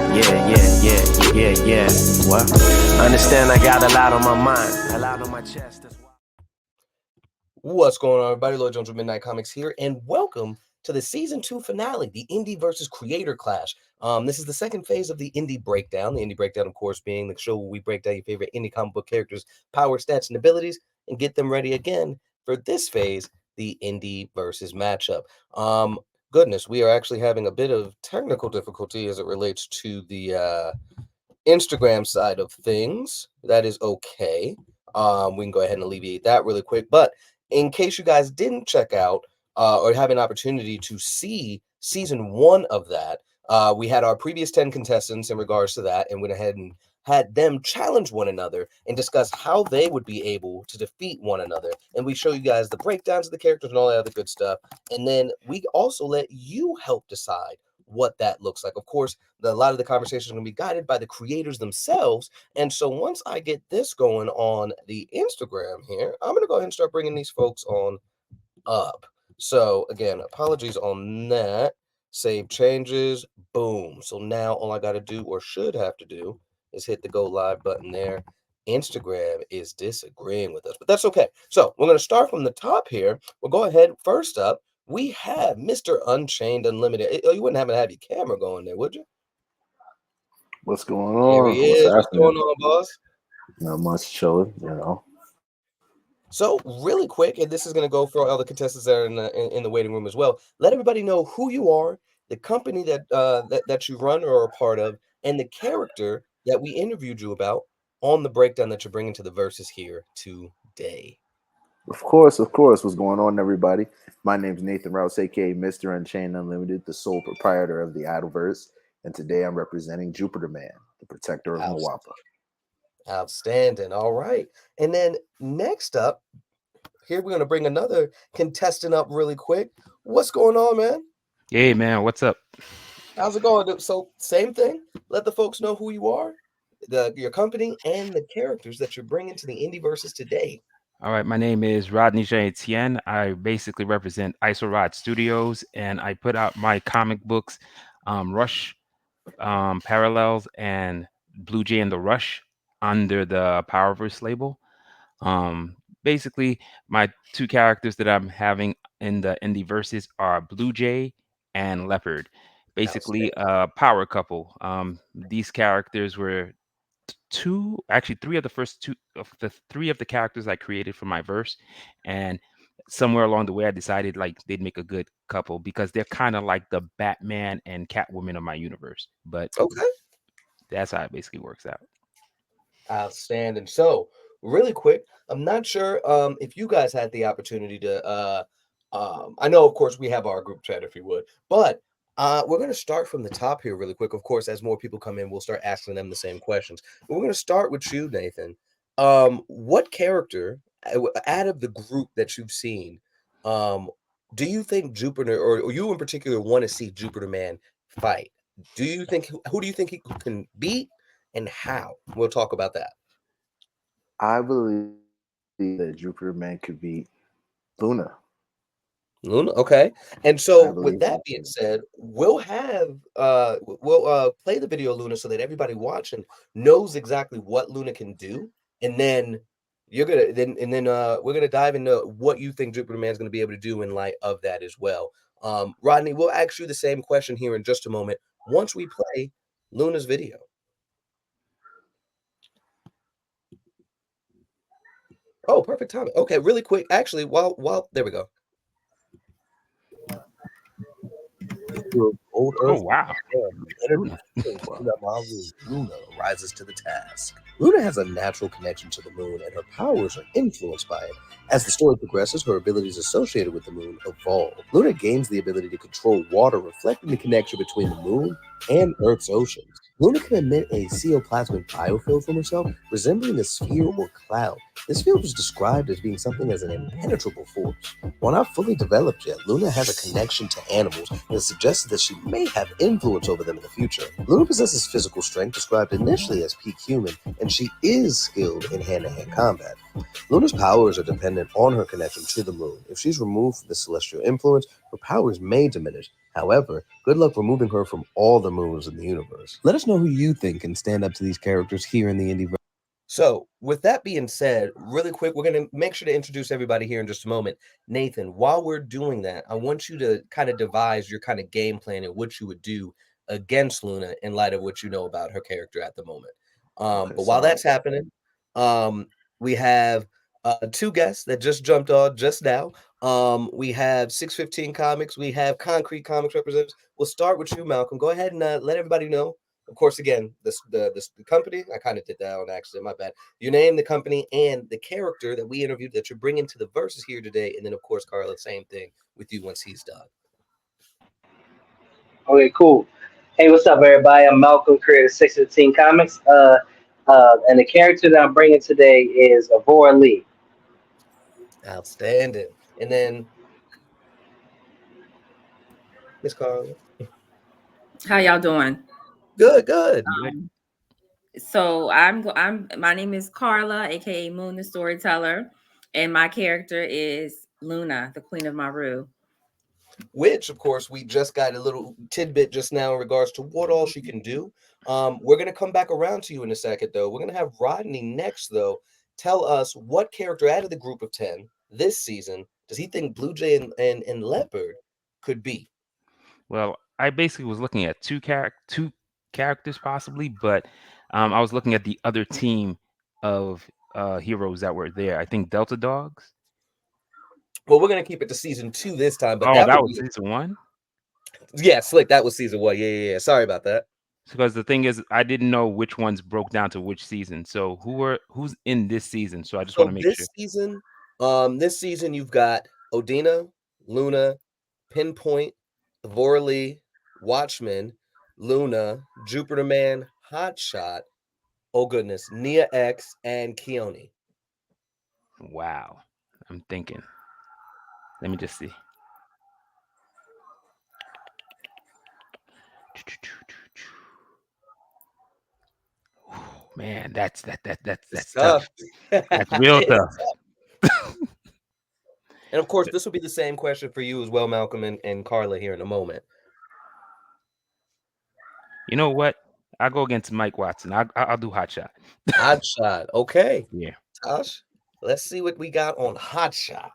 Yeah. What? Understand I got a lot on my mind, a lot on my chest. That's why. What's going on, everybody? Lloyd Jones with Midnight Comics here, and welcome to the season 2 finale, the Indie versus Creator Clash. This is the second phase of the Indie Breakdown. The Indie Breakdown, of course, being the show where we break down your favorite indie comic book characters' power, stats, and abilities, and get them ready again for this phase, the Indie versus matchup. Goodness, we are actually having a bit of technical difficulty as it relates to the Instagram side of things. That is okay. We can go ahead and alleviate that really quick. But in case you guys didn't check out or have an opportunity to see season 1 of that, we had our previous 10 contestants in regards to that, and went ahead and had them challenge one another and discuss how they would be able to defeat one another. And we show you guys the breakdowns of the characters and all that other good stuff. And then we also let you help decide what that looks like. Of course, a lot of the conversation is going to be guided by the creators themselves. And so once I get this going on the Instagram here, I'm going to go ahead and start bringing these folks on up. So again, apologies on that. Save changes. Boom. So now all I got to do, or should have to do, is hit the go live button there. Instagram is disagreeing with us, but that's okay. So we're going to start from the top here. We'll go ahead. First up, we have Mr. Unchained Unlimited. You wouldn't happen to have your camera going there, would you? What's going Here on? he is. What's going on, boss? Not much, chilling, So really quick, and this is going to go for all the contestants that are in the waiting room as well. Let everybody know who you are, the company that you run or are a part of, and the character that we interviewed you about on the breakdown that you're bringing to the verses here today. Of course. What's going on, everybody? My name's Nathan Rouse, aka Mr. Unchained Unlimited, the sole proprietor of the Idleverse, and today I'm representing Jupiter Man, the protector of Mwapa. Outstanding. All right. And then next up, here we're going to bring another contestant up really quick. What's going on, man? Hey, man. What's up? How's it going? So same thing. Let the folks know who you are, your company, and the characters that you're bringing to the Indie Versus today. All right. My name is Rodney Jean Etienne. I basically represent Isorod Studios, and I put out my comic books, Rush, Parallels, and Blue Jay and the Rush under the Powerverse label. Basically, my two characters that I'm having in the Indie Verses are Blue Jay and Leopard. Basically, a power couple. These characters were three of the first two of the three of the characters I created for my verse, and somewhere along the way I decided like they'd make a good couple because they're kind of like the Batman and Catwoman of my universe. But okay, that's how it basically works out. Outstanding. So really quick, I'm not sure if you guys had the opportunity to I know of course we have our group chat if you would, but we're going to start from the top here really quick. Of course, as more people come in, we'll start asking them the same questions. But we're going to start with you, Nathan. What character out of the group that you've seen, do you think Jupiter, or you in particular, want to see Jupiter Man fight? Do you think who do you think he can beat, and how? We'll talk about that. I believe that Jupiter Man could beat Luna. Luna, okay. And so with that being said, we'll play the video Luna so that everybody watching knows exactly what Luna can do, and then we're gonna dive into what you think Jupiter Man is gonna be able to do in light of that as well. Rodney, we'll ask you the same question here in just a moment once we play Luna's video. Oh, perfect timing. Okay, really quick. Actually, while there we go. Old Earth. Oh, wow. Luna rises to the task. Luna has a natural connection to the moon, and her powers are influenced by it. As the story progresses, her abilities associated with the moon evolve. Luna gains the ability to control water, reflecting the connection between the moon and Earth's oceans. Luna can emit a ceoplasmic biofield from herself, resembling a sphere or cloud. This field was described as being something as an impenetrable force. While not fully developed yet, Luna has a connection to animals and has suggested that she may have influence over them in the future. Luna possesses physical strength described initially as peak human, and she is skilled in hand-to-hand combat. Luna's powers are dependent on her connection to the moon. If she's removed from the celestial influence, her powers may diminish. However, good luck removing her from all the moons in the universe. Let us know who you think can stand up to these characters here in the indie. So, with that being said, really quick, we're going to make sure to introduce everybody here in just a moment. Nathan, while we're doing that, I want you to kind of devise your kind of game plan and what you would do against Luna in light of what you know about her character at the moment. But while that's happening, we have two guests that just jumped on just now. We have 615 Comics. We have Concrete Comics representatives. We'll start with you, Malcolm. Go ahead and let everybody know. Of course, again, the company, I kind of did that on accident, my bad. Your name, the company, and the character that we interviewed that you're bringing to the verses here today. And then, of course, Carla, same thing with you once he's done. Okay, cool. Hey, what's up, everybody? I'm Malcolm, creator of 615 Comics. And the character that I'm bringing today is Avora Lee. Outstanding. And then, Miss Carla. How y'all doing? Good. So my name is Carla, aka Moon the Storyteller, and my character is Luna, the Queen of Maru. Which, of course, we just got a little tidbit just now in regards to what all she can do. We're going to come back around to you in a second, though. We're going to have Rodney next, though. Tell us what character out of the group of 10 this season does he think Blue Jay and Leopard could be? Well, I basically was looking at two characters possibly, but I was looking at the other team of heroes that were there. I think Delta Dogs. Well, we're going to keep it to season 2 this time, but that was season 1? Yeah, Slick, that was season 1. Yeah. Sorry about that. Because the thing is, I didn't know which ones broke down to which season. So who's in this season? So I just want to make sure. This season you've got Odina, Luna, Pinpoint, Avora Lee, Watchmen, Luna, Jupiter Man, Hotshot, oh goodness, Nia X, and Keone. Wow. I'm thinking. Let me just see. Man, that's tough. That's real tough. And of course, this will be the same question for you as well, Malcolm and Carla here in a moment. You know what? I'll go against Mike Watson. I'll do Hotshot. Hotshot. Okay. Yeah. Tosh, let's see what we got on Hotshot.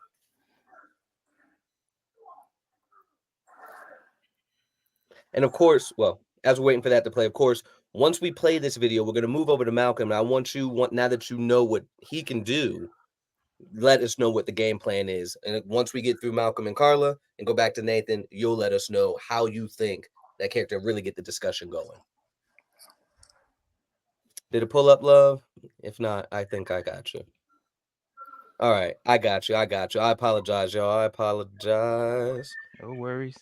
And of course, well, as we're waiting for that to play, of course, once we play this video, we're going to move over to Malcolm. And I want now that you know what he can do, let us know what the game plan is. And once we get through Malcolm and Carla and go back to Nathan, you'll let us know how you think that character really get the discussion going. Did it pull up, love? If not, I think I got you. All right, I got you. I apologize, y'all. I apologize. No worries.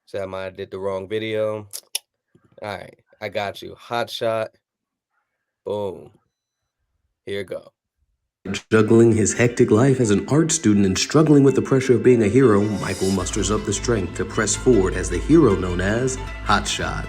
So I might have did the wrong video. All right, I got you. Hotshot. Boom. Here you go. Juggling his hectic life as an art student and struggling with the pressure of being a hero, Michael musters up the strength to press forward as the hero known as Hotshot.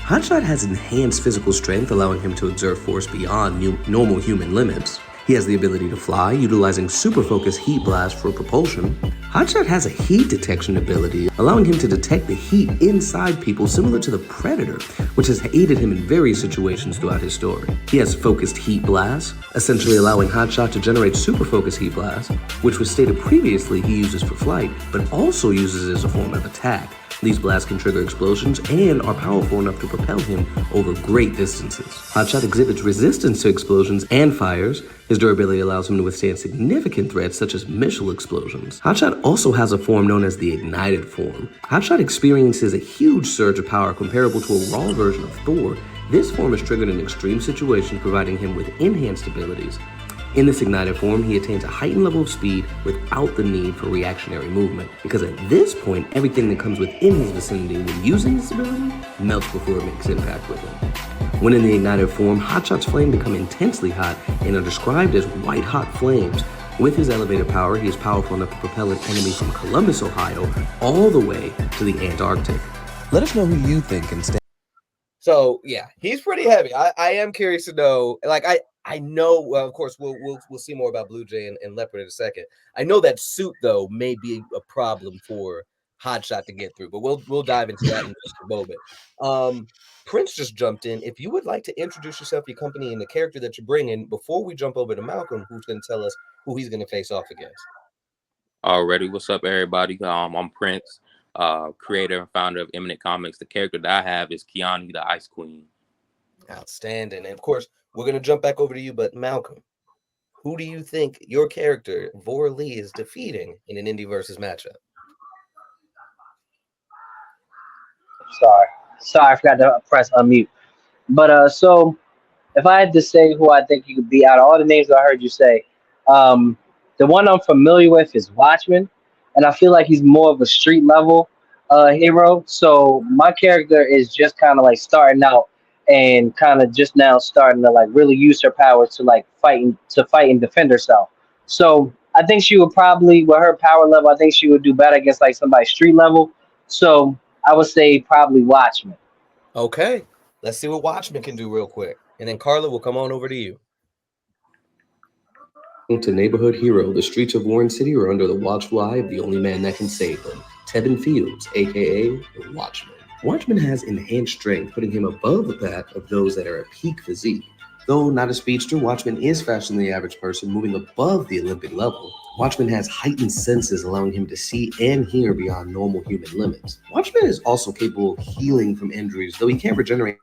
Hotshot has enhanced physical strength, allowing him to exert force beyond normal human limits. He has the ability to fly, utilizing super focus heat blast for propulsion. Hotshot has a heat detection ability, allowing him to detect the heat inside people similar to the Predator, which has aided him in various situations throughout his story. He has focused heat blast, essentially allowing Hotshot to generate super focus heat blast, which was stated previously he uses for flight, but also uses as a form of attack. These blasts can trigger explosions and are powerful enough to propel him over great distances. Hotshot exhibits resistance to explosions and fires. His durability allows him to withstand significant threats such as missile explosions. Hotshot also has a form known as the ignited form. Hotshot experiences a huge surge of power comparable to a raw version of Thor. This form is triggered in extreme situations, providing him with enhanced abilities. In this ignited form, he attains a heightened level of speed without the need for reactionary movement, because at this point, everything that comes within his vicinity when using this ability melts before it makes impact with him. When in the ignited form, Hotshot's flames become intensely hot and are described as white-hot flames. With his elevated power, he is powerful enough to propel an enemy from Columbus, Ohio, all the way to the Antarctic. Let us know who you think can stand. So yeah, he's pretty heavy. I am curious to know. Like I know. Well, of course, we'll see more about Blue Jay and Leopard in a second. I know that suit though may be a problem for Hotshot to get through, but we'll dive into that in just a moment. Prince just jumped in. If you would like to introduce yourself, your company, and the character that you're bringing before we jump over to Malcolm, who's going to tell us who he's going to face off against. Already, what's up, everybody? I'm Prince, creator and founder of Eminent Comics. The character that I have is Kiani, the Ice Queen. Outstanding. And of course, we're going to jump back over to you, but Malcolm, who do you think your character, Vor Lee, is defeating in an indie versus matchup? Sorry, I forgot to press unmute. But so if I had to say who I think you could be out of all the names I heard you say, um, the one I'm familiar with is Watchman, and I feel like he's more of a street level hero. So my character is just kind of like starting out and kind of just now starting to like really use her powers to like fight and defend herself. So I think she would probably, with her power level, I think she would do better against like somebody street level. So I would say probably Watchman. Okay, let's see what Watchmen can do real quick. And then Carla will come on over to you. To neighborhood hero, the streets of Warren City are under the watchful eye of the only man that can save them, Tevin Fields, aka the Watchman. Watchman has enhanced strength, putting him above that of those that are at peak physique. Though not a speedster, Watchman is faster than the average person, moving above the Olympic level. Watchman has heightened senses, allowing him to see and hear beyond normal human limits. Watchman is also capable of healing from injuries, though he can't regenerate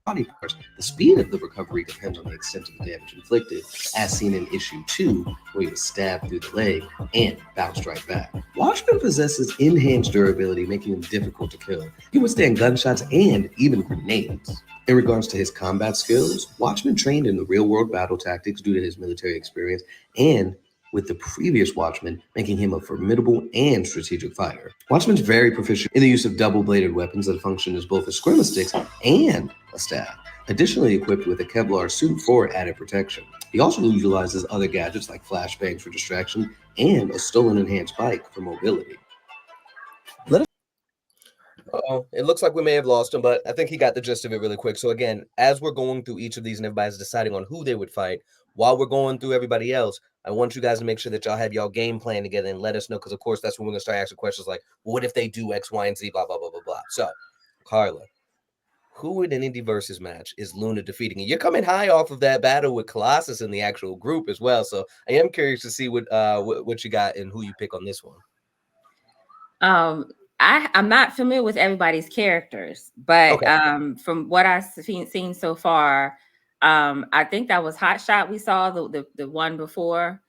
body parts. The speed of the recovery depends on the extent of the damage inflicted, as seen in issue 2, where he was stabbed through the leg and bounced right back. Watchman possesses enhanced durability, making him difficult to kill. He can withstand gunshots and even grenades. In regards to his combat skills, Watchman trained in the real-world battle tactics due to his military experience and with the previous Watchman, making him a formidable and strategic fighter. Watchman's very proficient in the use of double-bladed weapons that function as both a scrim stick and a staff, additionally equipped with a Kevlar suit for added protection. He also utilizes other gadgets like flashbangs for distraction and a stolen enhanced bike for mobility. Uh-oh, it looks like we may have lost him, but I think he got the gist of it really quick. So again, as we're going through each of these and everybody's deciding on who they would fight, while we're going through everybody else, I want you guys to make sure that y'all have y'all game plan together and let us know, because of course that's when we're gonna start asking questions like, well, what if they do X, Y, and Z, blah, blah, blah, blah, blah. So, Carla, who in an indie versus match is Luna defeating? And you're coming high off of that battle with Colossus in the actual group as well. So I am curious to see what you got and who you pick on this one. I'm not familiar with everybody's characters, but Okay. from what I've seen so far, I think that was Hot Shot we saw the one before.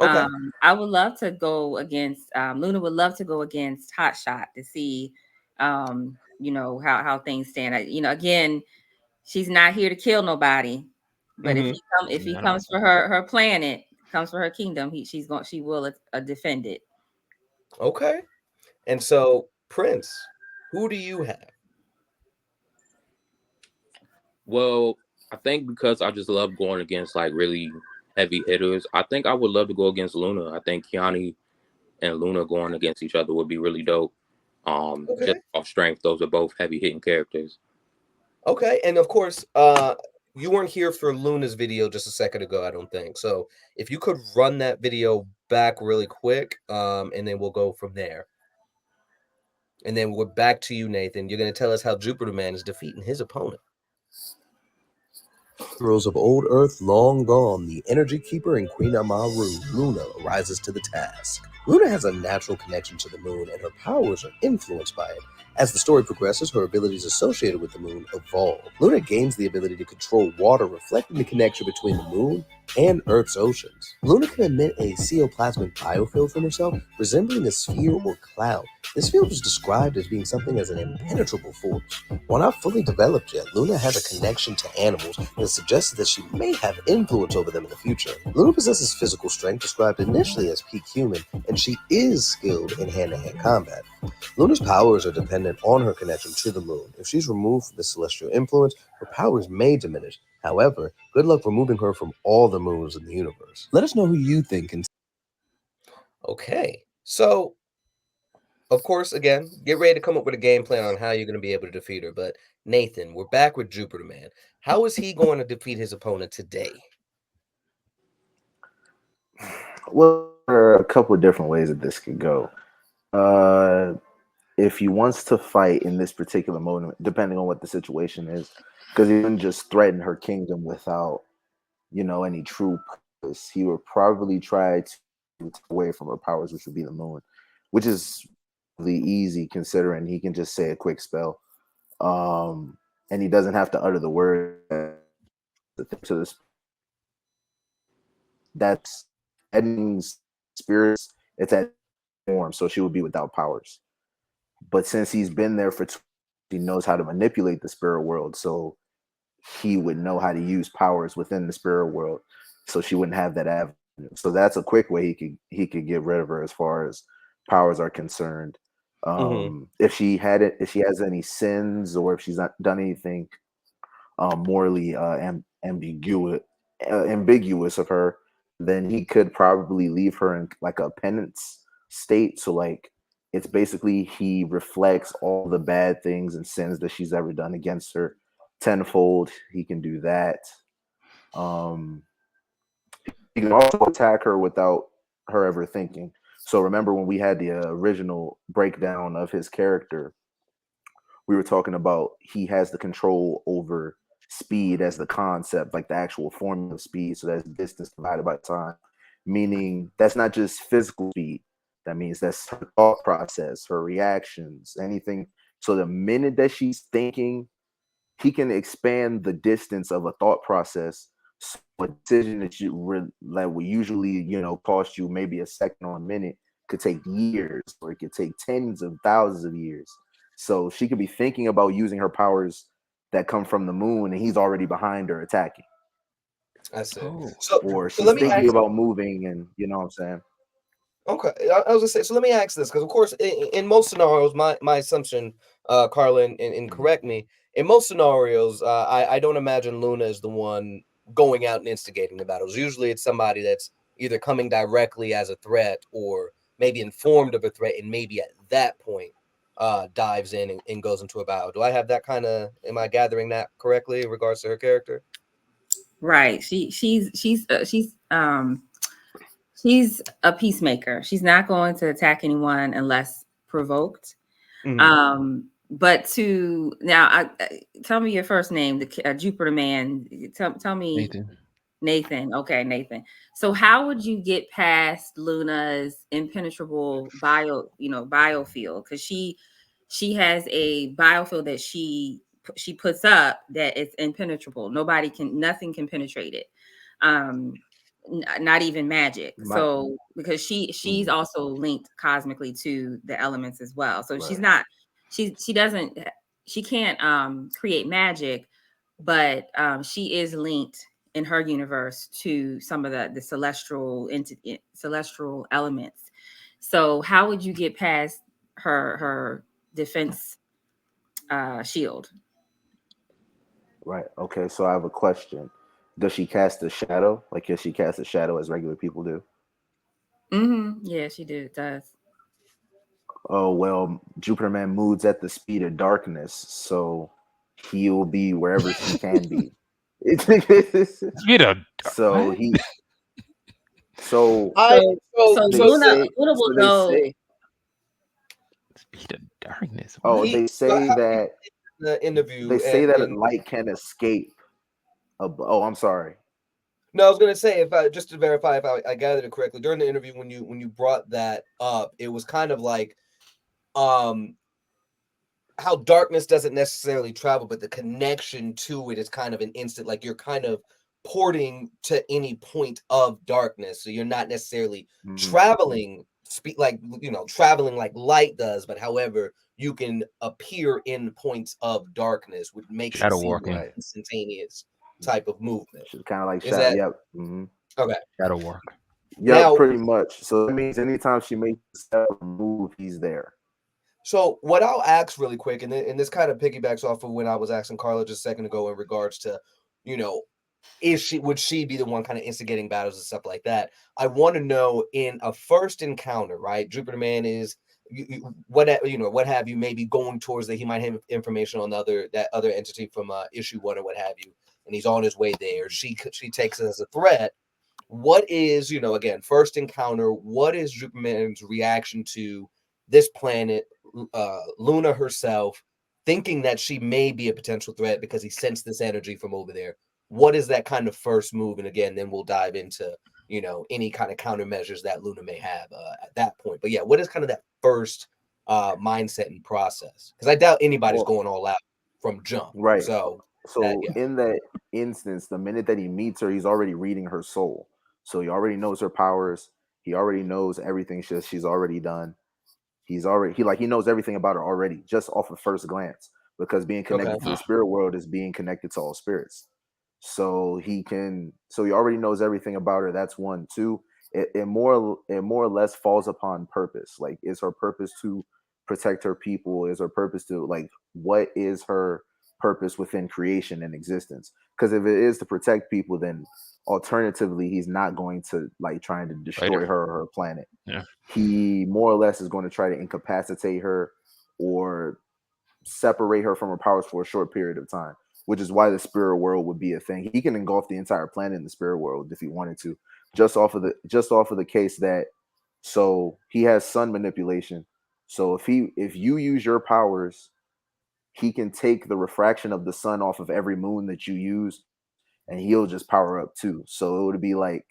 Okay. I would love to go against Luna would love to go against Hot Shot to see how things stand. Again, she's not here to kill nobody, but if he comes for her planet, comes for her kingdom, she will defend it. Okay. And so, Prince, who do you have? Well, I think because I just love going against like really heavy hitters, I think I would love to go against Luna. I think Kiani and Luna going against each other would be really dope. Just off strength, those are both heavy hitting characters. Okay, and of course, you weren't here for Luna's video just a second ago, I don't think. So if you could run that video back really quick, and then we'll go from there. And then we're back to you, Nathan. You're going to tell us how Jupiter Man is defeating his opponent. Heroes of old Earth long gone, the Energy Keeper and Queen Amaru, Luna, rises to the task. Luna has a natural connection to the moon, and her powers are influenced by it. As the story progresses, her abilities associated with the moon evolve. Luna gains the ability to control water, reflecting the connection between the moon and Earth's oceans. Luna can emit a ceoplasmic biofield from herself, resembling a sphere or cloud. This field was described as being something as an impenetrable force. While not fully developed yet, Luna has a connection to animals and suggested that she may have influence over them in the future. Luna possesses physical strength described initially as peak human, and she is skilled in hand-to-hand combat. Luna's powers are dependent on her connection to the moon. If she's removed from the celestial influence, her powers may diminish. However, good luck removing her from all the moons in the universe. Let us know who you think can. Okay, so of course, again, get ready to come up with a game plan on how you're going to be able to defeat her. But Nathan, we're back with Jupiter Man. How is he going to defeat his opponent today? Well, there are a couple of different ways that this could go. If he wants to fight in this particular moment, depending on what the situation is, because he wouldn't just threaten her kingdom without, any true purpose. He would probably try to take away from her powers, which would be the moon, which is really easy considering he can just say a quick spell, and he doesn't have to utter the word. To this, that's Edmund's spirits. It's at form, so she would be without powers. But since he's been there for he knows how to manipulate the spirit world, so he would know how to use powers within the spirit world, so she wouldn't have that avenue. So that's a quick way he could get rid of her as far as powers are concerned. If she has any sins, or if she's not done anything morally ambiguous of her, then he could probably leave her in like a penance state. So like it's basically he reflects all the bad things and sins that she's ever done against her tenfold. He can do that. Um, he can also attack her without her ever thinking. So remember when we had the original breakdown of his character, we were talking about he has the control over speed as the concept, like the actual formula of speed. So that's distance divided by time, meaning that's not just physical speed. That means that's her thought process, her reactions, anything. So the minute that she's thinking, he can expand the distance of a thought process. So a decision that that would usually, cost you maybe a second or a minute could take years, or it could take tens of thousands of years. So she could be thinking about using her powers that come from the moon, and he's already behind her attacking. I see. Oh, Or So she's let me thinking ask. about moving, and you know what I'm saying? Okay, I was gonna say. So let me ask this, because of course, in most scenarios, my assumption, Carla, and correct me. In most scenarios, I don't imagine Luna is the one going out and instigating the battles. Usually, it's somebody that's either coming directly as a threat, or maybe informed of a threat, and maybe at that point, dives in and goes into a battle. Do I have that kind of? Am I gathering that correctly in regards to her character? Right. She's a peacemaker. She's not going to attack anyone unless provoked. But to now, tell me your first name, the Jupiter Man. Tell me Nathan. Nathan. Okay, Nathan. So how would you get past Luna's impenetrable biofield? Because she has a biofield that she puts up that it's impenetrable. Nothing can penetrate it. Not even magic. My, So because she's also linked cosmically to the elements as well. So she's right. not she can't create magic, but she is linked in her universe to some of the celestial elements. So how would you get past her defense shield? Right. Okay. So I have a question. Does she cast a shadow? Like, does she cast a shadow as regular people do? Yeah, she does. Oh, well, Jupiter Man moves at the speed of darkness, so he'll be wherever she can be. Speed of so what? he, so I So so they so Luna say, will so they know. say, Speed of darkness. oh, What? they so say how that the interview they say that a and light can escape. Oh, I'm sorry. no, I was gonna say, if I just to verify if I gathered it correctly during the interview, when you brought that up, it was kind of like um how darkness doesn't necessarily travel, but the connection to it is kind of an instant, like you're kind of porting to any point of darkness. So you're not necessarily Mhm. traveling traveling like light does, but however, you can appear in points of darkness, which makes it Shadow seem like walking. Right. instantaneous type of movement. She's kind of like Is shadow. that Yep. Hmm. okay? Shadow walk. Yep. Now, Pretty much. So that means anytime she makes a step or move, he's there. so what I'll ask really quick, and this kind of piggybacks off of when I was asking Carla just a second ago in regards to, you know, would she be the one kind of instigating battles and stuff like that? I want to know in a first encounter, right? Jupiter Man is what have you, maybe going towards that he might have information on that other entity from issue 1 or what have you, and he's on his way there. She takes it as a threat. What is, again, first encounter, what is Superman's reaction to this planet, Luna herself, thinking that she may be a potential threat because he sensed this energy from over there? What is that kind of first move? And again, then we'll dive into, any kind of countermeasures that Luna may have at that point. But yeah, what is kind of that first mindset and process? Because I doubt anybody's Well, going all out from jump. right. So So yeah. in that instance, the minute that he meets her, he's already reading her soul. So he already knows her powers. He already knows everything she's already done. He knows everything about her already, just off of first glance. Because being Okay. connected to the spirit world is being connected to all spirits. So he already knows everything about her. That's one. Two, it more or less falls upon purpose. Like, is her purpose to protect her people? Is her purpose to, like, what is her purpose within creation and existence? Because if it is to protect people, then alternatively he's not going to, like, trying to destroy Later. her or her planet. Yeah. He more or less is going to try to incapacitate her or separate her from her powers for a short period of time, which is why the spirit world would be a thing. He can engulf the entire planet in the spirit world if he wanted to, just off of the case that, so he has sun manipulation. So if you use your powers, he can take the refraction of the sun off of every moon that you use, and he'll just power up too. So it would be like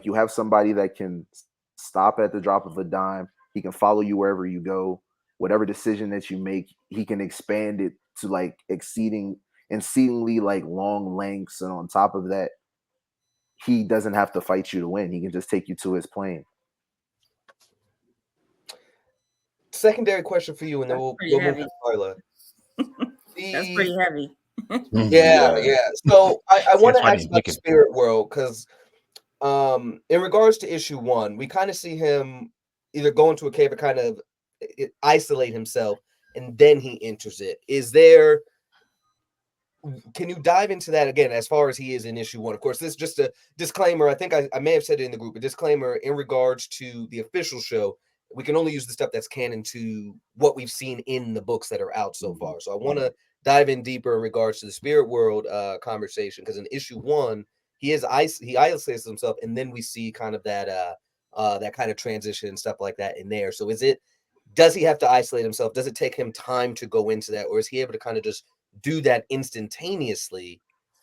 you have somebody that can stop at the drop of a dime. He can follow you wherever you go. Whatever decision that you make, he can expand it to, like, exceedingly, like, long lengths. And on top of that, he doesn't have to fight you to win. He can just take you to his plane. Secondary question for you, and then That's we'll pretty we'll move heavy. to Carla. That's The pretty heavy. Yeah, Yeah. yeah. So I See, want that's to why I ask didn't about pick the him. spirit world because in regards to issue 1, we kind of see him either go into a cave or kind of isolate himself, and then he enters it. Can you dive into that again as far as he is in issue 1? Of course, this is just a disclaimer. I think I may have said it in the group, a disclaimer in regards to the official show. We can only use the stuff that's canon to what we've seen in the books that are out so far. So I want to dive in deeper in regards to the spirit world conversation, because in issue 1, he isolates himself, and then we see kind of that kind of transition and stuff like that in there. So does he have to isolate himself? Does it take him time to go into that, or is he able to kind of just do that instantaneously?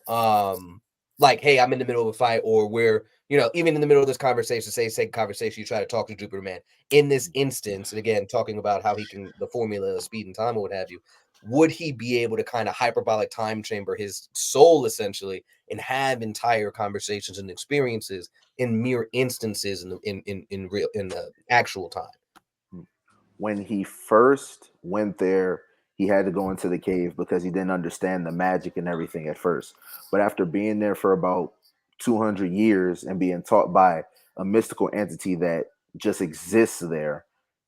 Like, hey, I'm in the middle of a fight, or where, even in the middle of this conversation, say conversation, you try to talk to Jupiter Man. In this instance, and again, talking about how he can, the formula of speed and time or what have you, would he be able to kind of hyperbolic time chamber his soul essentially and have entire conversations and experiences in mere instances in the actual time? When he first went there, he had to go into the cave because he didn't understand the magic and everything at first. But after being there for about 200 years and being taught by a mystical entity that just exists there,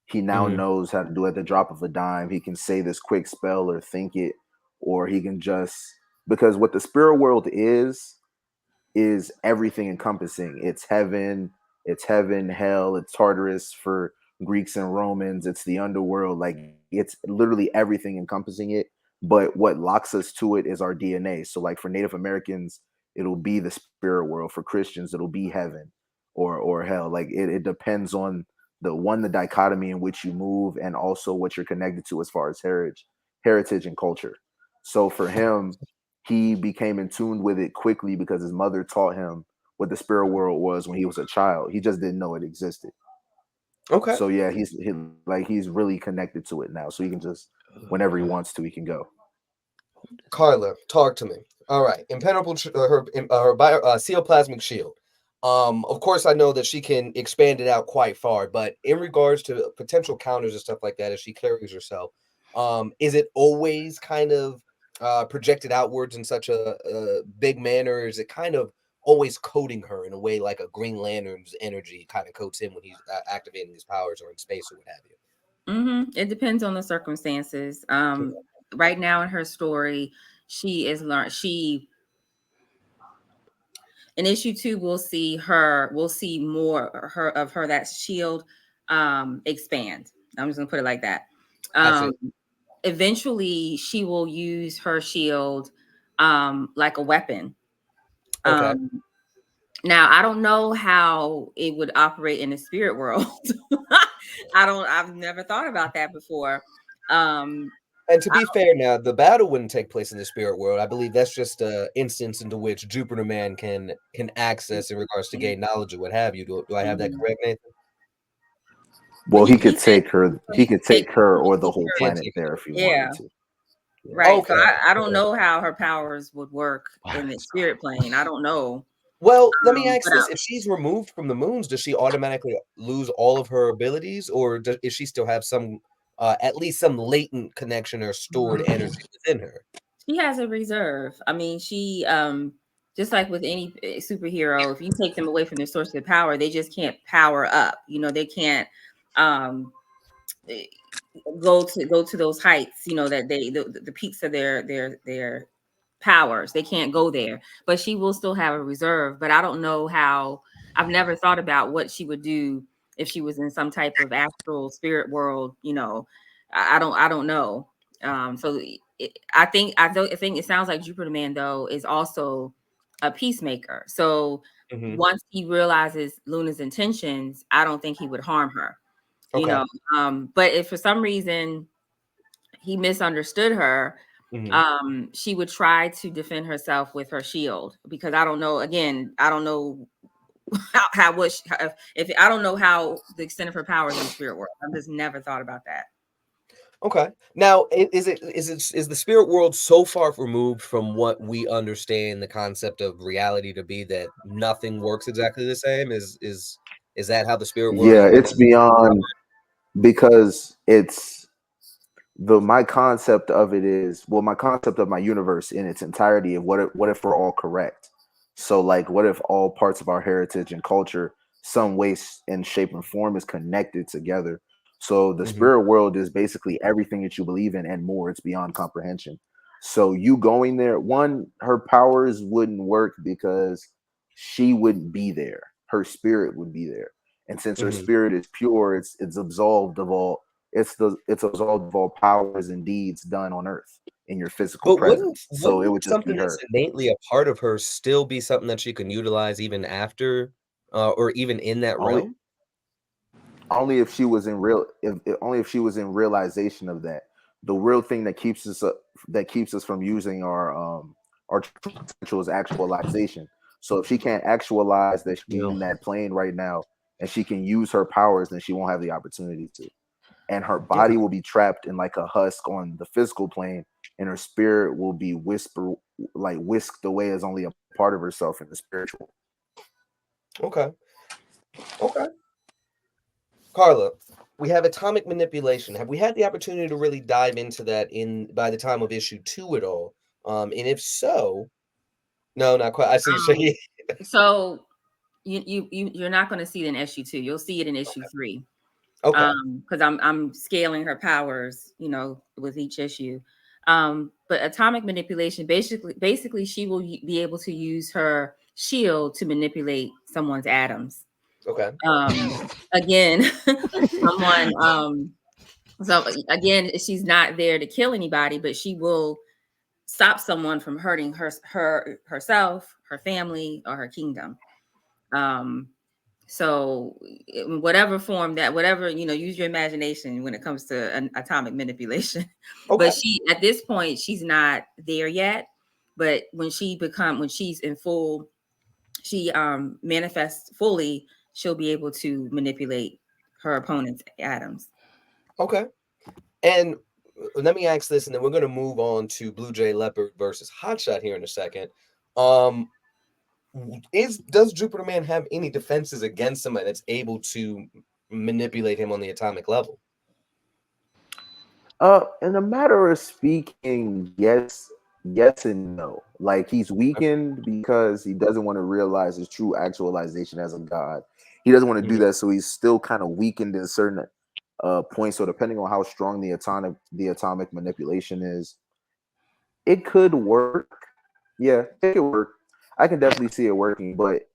he now Mhm. knows how to do it at the drop of a dime. He can say this quick spell or think it, or he can just, because what the spirit world is everything encompassing. It's heaven, hell, it's Tartarus for Greeks and Romans, it's the underworld. Like, it's literally everything encompassing it. But what locks us to it is our DNA. So, like, for Native Americans, it'll be the spirit world. For Christians, it'll be heaven or hell. Like, it depends on the dichotomy in which you move, and also what you're connected to as far as heritage and culture. So for him, he became in tune with it quickly because his mother taught him what the spirit world was when he was a child. He just didn't know it existed. Okay. So yeah, he's really connected to it now. So he can just, whenever he wants to, he can go. Carla, talk to me. All right, impenetrable, seoplasmic shield. Of course, I know that she can expand it out quite far, but in regards to potential counters and stuff like that, as she carries herself, is it always kind of projected outwards in such a big manner? Or is it kind of always coating her in a way like a Green Lantern's energy kind of coats him when he's activating his powers or in space or what have you? It depends on the circumstances. Right now in her story, she is learned. She in issue 2, we'll see more her of her that shield expand. I'm just gonna put it like that. I see. Eventually she will use her shield like a weapon. Okay. Now I don't know how it would operate in the spirit world. I've never thought about that before. And to be fair, now the battle wouldn't take place in the spirit world. I believe that's just an instance into which Jupiter Man can access in regards to gain knowledge or what have you. Do I have that correct, Nathan? Well, he could said take her. He could take her or the whole her. planet there if he Yeah. wanted to. Yeah. Right. Okay. So I don't know how her powers would work in the spirit plane. I don't know. Well, let me ask but this: if she's removed from the moons, does she automatically lose all of her abilities, or does she still have some, at least some latent connection or stored energy within her? She has a reserve. I mean, she just like with any superhero, if you take them away from their source of power, they just can't power up. You know, they can't eh, go to those heights. You know that the peaks of their powers. They can't go there, but she will still have a reserve. But I don't know how. I've never thought about what she would do if she was in some type of astral spirit world. You know, I don't know. So I think it sounds like Jupiter Man though is also a peacemaker. So once he realizes Luna's intentions, I don't think he would harm her. You know, but if for some reason he misunderstood her, she would try to defend herself with her shield, because I don't know. Again, I don't know if I don't know how the extent of her powers in the spirit world. I've just never thought about that. Okay. Now, is the spirit world so far removed from what we understand the concept of reality to be that nothing works exactly the same? Is that how the spirit world Yeah, even it's beyond, because it's my concept of it is, well, my concept of my universe in its entirety of what if we're all correct. So like, what if all parts of our heritage and culture, some way and shape and form, is connected together? So the spirit world is basically everything that you believe in and more. It's beyond comprehension. So you going there, one, her powers wouldn't work because she wouldn't be there. Her spirit would be there. And since her spirit is pure, it's absolved of all, it's absolved of all powers and deeds done on earth in your physical But wouldn't presence. So it would just something be that's her. innately a part of her still be something that she can utilize even after, or even in that Only realm? only if she was in only if she was in realization of that. The real thing that keeps us up, that keeps us from using our true potential is actualization. So if she can't actualize that she's in that plane right now and she can use her powers, then she won't have the opportunity to. And her body will be trapped in like a husk on the physical plane, and her spirit will be whisked away as only a part of herself in the spiritual. Okay. Okay. Carla, we have atomic manipulation. Have we had the opportunity to really dive into that by the time of issue 2 at all? And if so, no, not quite. I see you shaking. So you're not going to see it in issue 2. You'll see it in issue 3. Okay. Because I'm scaling her powers, you know, with each issue. But atomic manipulation, basically she will be able to use her shield to manipulate someone's atoms. Okay. Again, so again, she's not there to kill anybody, but she will stop someone from hurting herself, her family, or her kingdom. So in whatever form whatever, you know, use your imagination when it comes to an atomic manipulation. Okay. But at this point, she's not there yet. But when she's in full, she manifests fully, she'll be able to manipulate her opponent's atoms. Okay. And let me ask this, and then we're going to move on to Blue Jay Leopard versus Hotshot here in a second. Does Jupiter Man have any defenses against somebody that's able to manipulate him on the atomic level? In a matter of speaking, yes and no. Like, he's weakened because he doesn't want to realize his true actualization as a god. He doesn't want to do that, so he's still kind of weakened in certain points. So depending on how strong the atomic manipulation is, it could work. Yeah, it could work. I can definitely see it working, but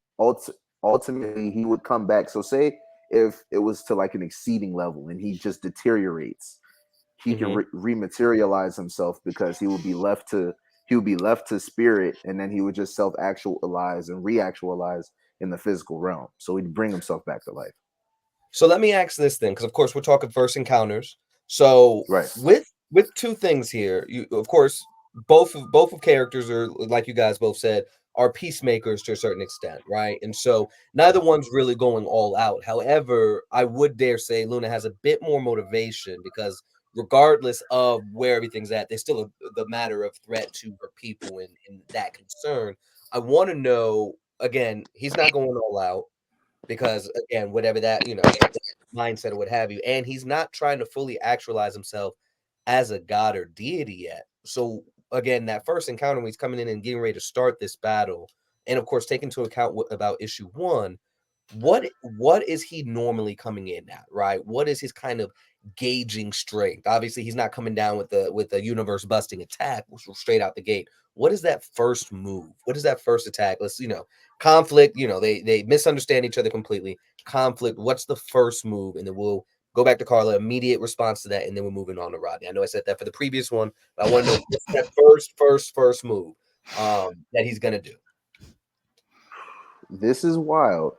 ultimately he would come back. So say if it was to like an exceeding level and he just deteriorates, he can rematerialize himself because he would be left to spirit, and then he would just self-actualize and reactualize in the physical realm. So he'd bring himself back to life. So let me ask this then, because of course we're talking first encounters. So Right. with two things here, you of course both of characters are, like you guys both said, are peacemakers to a certain extent, right? And so neither one's really going all out. However, I would dare say Luna has a bit more motivation because regardless of where everything's at, there's still the matter of threat to her people and that concern. I want to know, again, he's not going all out because again, whatever that, mindset or what have you, and he's not trying to fully actualize himself as a god or deity yet. So again, that first encounter when he's coming in and getting ready to start this battle, and of course, take into account about issue 1, what is he normally coming in at, right? What is his kind of gauging strength? Obviously, he's not coming down with the universe busting attack straight out the gate. What is that first move? What is that first attack? Let's conflict. They misunderstand each other completely. Conflict. What's the first move? And then we'll go back to Carla. Immediate response to that, and then we're moving on to Rodney. I know I said that for the previous one, but I want to know what's that first move that he's gonna do. This is wild.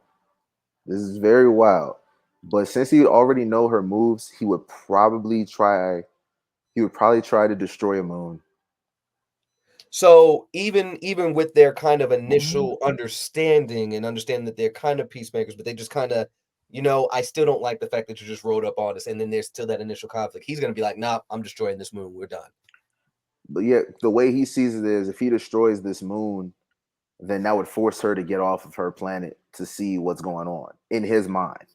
This is very wild. But since he already know her moves, he would probably try to destroy a moon. So even with their kind of initial understanding that they're kind of peacemakers, but they just kind of, I still don't like the fact that you just rode up on us, and then there's still that initial conflict. He's gonna be like, nah, I'm destroying this moon. We're done. But yeah, the way he sees it is if he destroys this moon, then that would force her to get off of her planet to see what's going on in his mind.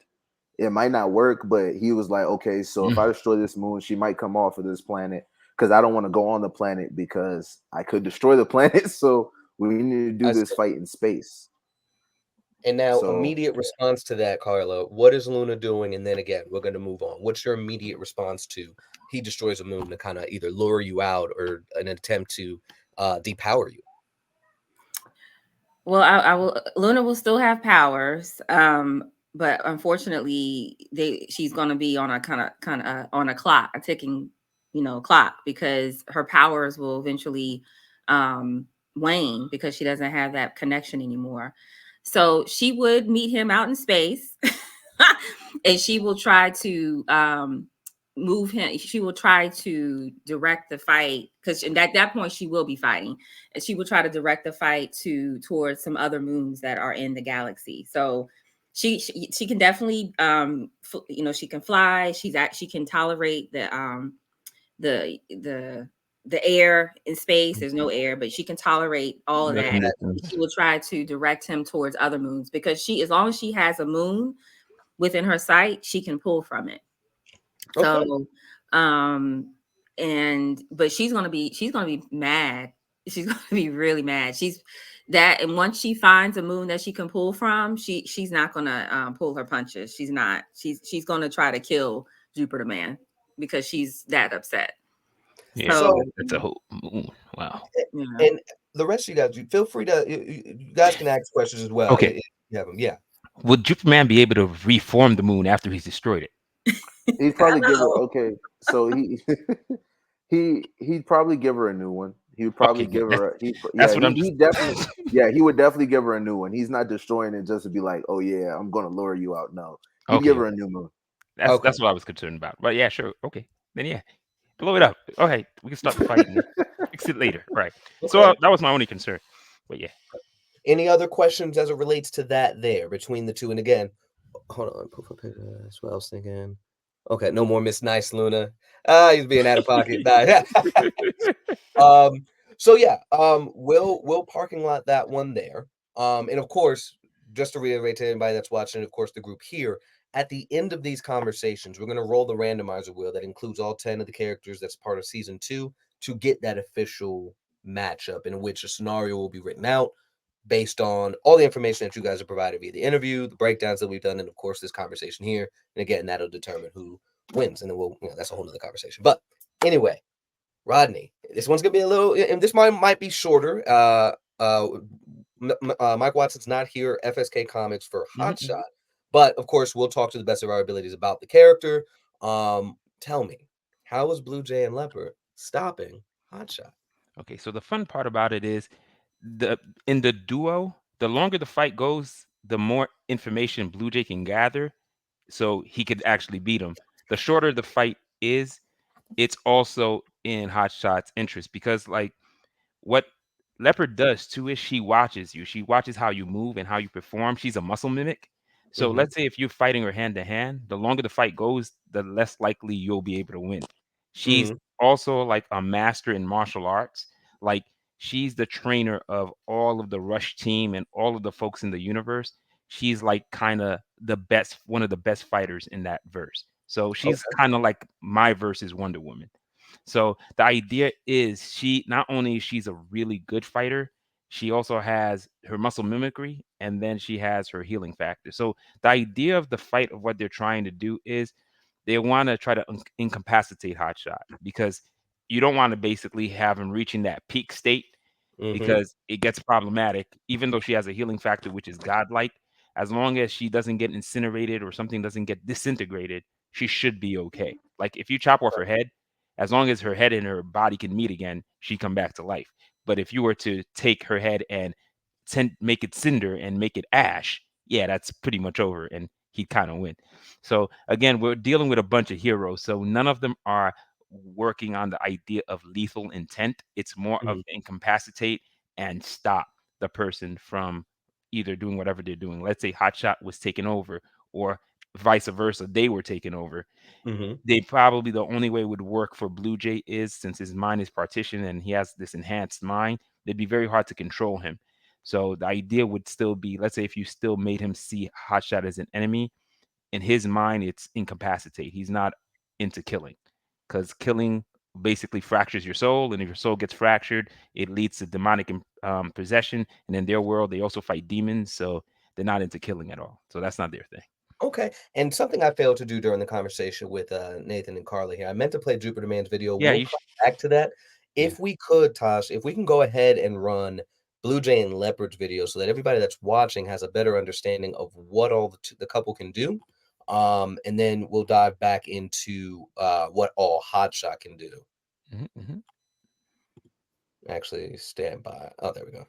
It might not work, but he was like, okay, so if I destroy this moon, she might come off of this planet because I don't want to go on the planet because I could destroy the planet. So we need to do this fight in space. And now, immediate response to that, Carla, what is Luna doing? And then again, we're going to move on. What's your immediate response to he destroys a moon to kind of either lure you out or an attempt to depower you? Well, I will. Luna will still have powers, but unfortunately, she's going to be on a kind of on a clock, a ticking, clock, because her powers will eventually wane because she doesn't have that connection anymore. So she would meet him out in space, and she will try to move him. She will try to direct the fight because at that point she will be fighting, and she will try to direct the fight towards some other moons that are in the galaxy. So she can definitely she can fly. She can tolerate the air in space. There's no air, but she can tolerate all of that. She will try to direct him towards other moons because as long as she has a moon within her sight, she can pull from it. Okay. So, but she's gonna be mad. She's gonna be really mad. And once she finds a moon that she can pull from, she's not gonna pull her punches. She's not. She's gonna try to kill Jupiter Man because she's that upset. Yeah, so that's a whole moon. Wow. And the rest of you guys, feel free to. You guys can ask questions as well. Okay. You have them. Yeah. Would Jupiter Man be able to reform the moon after he's destroyed it? He'd probably give her so he'd probably give her a new one. He would probably give her he would definitely give her a new one. He's not destroying it just to be like, oh yeah, I'm gonna lure you out. No. He'd give her a new moon. That's what I was concerned about. But yeah, sure. Okay. Then yeah. Blow it up. Okay, we can start the fight and fix it later. Right. Okay. So that was my only concern. But yeah. Any other questions as it relates to that there between the two? And again, hold on. That's what I was thinking. Okay, no more Miss Nice Luna. He's being out of pocket. So yeah, we'll parking lot that one there. And of course, just to reiterate to anybody that's watching, of course, the group here, at the end of these conversations, we're going to roll the randomizer wheel that includes all 10 of the characters that's part of season 2 to get that official matchup in which a scenario will be written out based on all the information that you guys have provided via the interview, the breakdowns that we've done, and of course this conversation here. And again, that'll determine who wins, and then that's a whole nother conversation. But anyway, Rodney, this one's gonna be a little, and this might be shorter. Mike Watson's not here, FSK Comics, for Hot Shot, But of course, we'll talk to the best of our abilities about the character. Tell me, how was Blue Jay and Leopard stopping Hotshot? Okay, so the fun part about it is the in the duo, the longer the fight goes, the more information Blue Jay can gather, so he could actually beat him. The shorter the fight is, it's also in Hotshot's interest because, like, what Leopard does too is she watches you. She watches how you move and how you perform. She's a muscle mimic. So Mm-hmm. let's say if you're fighting her hand to hand, the longer the fight goes, the less likely you'll be able to win. She's Mm-hmm. also like a master in martial arts. Like, she's the trainer of all of the Rush team and all of the folks in the universe. She's like kind of the best, one of the best fighters in that verse. So she's Okay. kind of like my versus Wonder Woman. So the idea is she not only she's a really good fighter, she also has her muscle mimicry and then she has her healing factor. So the idea of the fight of what they're trying to do is they want to try to incapacitate Hotshot because you don't want to basically have him reaching that peak state Mm-hmm. because it gets problematic, even though she has a healing factor, which is godlike. As long as she doesn't get incinerated or something doesn't get disintegrated, she should be okay. Like, if you chop off her head, as long as her head and her body can meet again, she come back to life. But if you were to take her head and make it cinder and make it ash, yeah, that's pretty much over, and he'd kind of win. So again, we're dealing with a bunch of heroes, so none of them are working on the idea of lethal intent. It's more of Mm-hmm. incapacitate and stop the person from either doing whatever they're doing. Let's say Hotshot was taken over, or vice versa, they were taken over. Mm-hmm. They probably the only way it would work for Blue Jay is since his mind is partitioned and he has this enhanced mind, it'd be very hard to control him. So the idea would still be, let's say if you still made him see Hotshot as an enemy, in his mind, it's incapacitate. He's not into killing because killing basically fractures your soul. And if your soul gets fractured, it leads to demonic possession. And in their world, they also fight demons. So they're not into killing at all. So that's not their thing. Okay. And something I failed to do during the conversation with Nathan and Carly here. I meant to play Jupiter Man's video. Yeah, We'll you come back to that. yeah. If we could, Tosh, if we can go ahead and run Blue Jay and Leopard's video so that everybody that's watching has a better understanding of what all the couple can do. And then we'll dive back into what all Hotshot can do. Mm-hmm. Actually, stand by. Oh, there we go.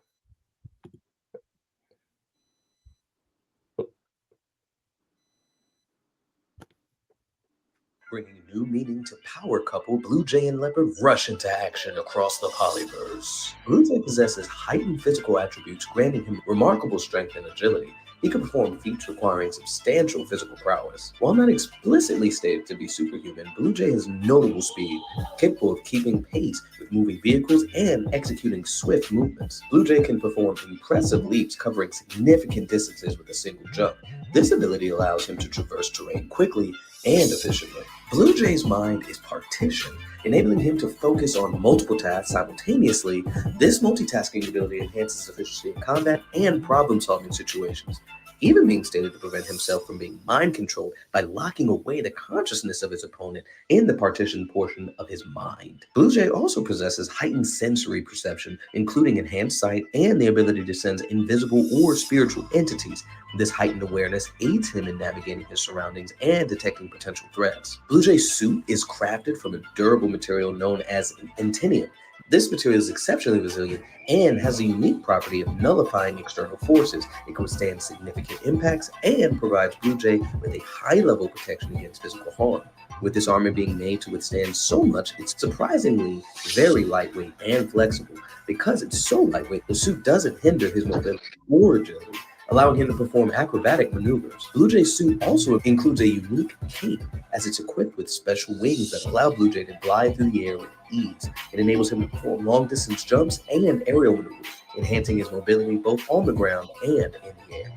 Bringing new meaning to power couple, Blue Jay and Leopard rush into action across the polyverse. Blue Jay possesses heightened physical attributes, granting him remarkable strength and agility. He can perform feats requiring substantial physical prowess. While not explicitly stated to be superhuman, Blue Jay has notable speed, capable of keeping pace with moving vehicles and executing swift movements. Blue Jay can perform impressive leaps covering significant distances with a single jump. This ability allows him to traverse terrain quickly and efficiently. Blue Jay's mind is partitioned, enabling him to focus on multiple tasks simultaneously. This multitasking ability enhances efficiency in combat and problem-solving situations, even being stated to prevent himself from being mind-controlled by locking away the consciousness of his opponent in the partitioned portion of his mind. Blue Jay also possesses heightened sensory perception, including enhanced sight and the ability to sense invisible or spiritual entities. This heightened awareness aids him in navigating his surroundings and detecting potential threats. Blue Jay's suit is crafted from a durable material known as Intinium. This material is exceptionally resilient and has a unique property of nullifying external forces. It can withstand significant impacts and provides Blue Jay with a high level of protection against physical harm. With this armor being made to withstand so much, it's surprisingly very lightweight and flexible. Because it's so lightweight, the suit doesn't hinder his mobility or agility, allowing him to perform acrobatic maneuvers. Blue Jay's suit also includes a unique cape, as it's equipped with special wings that allow Blue Jay to glide through the air with ease. It enables him to perform long-distance jumps and aerial maneuvers, enhancing his mobility both on the ground and in the air.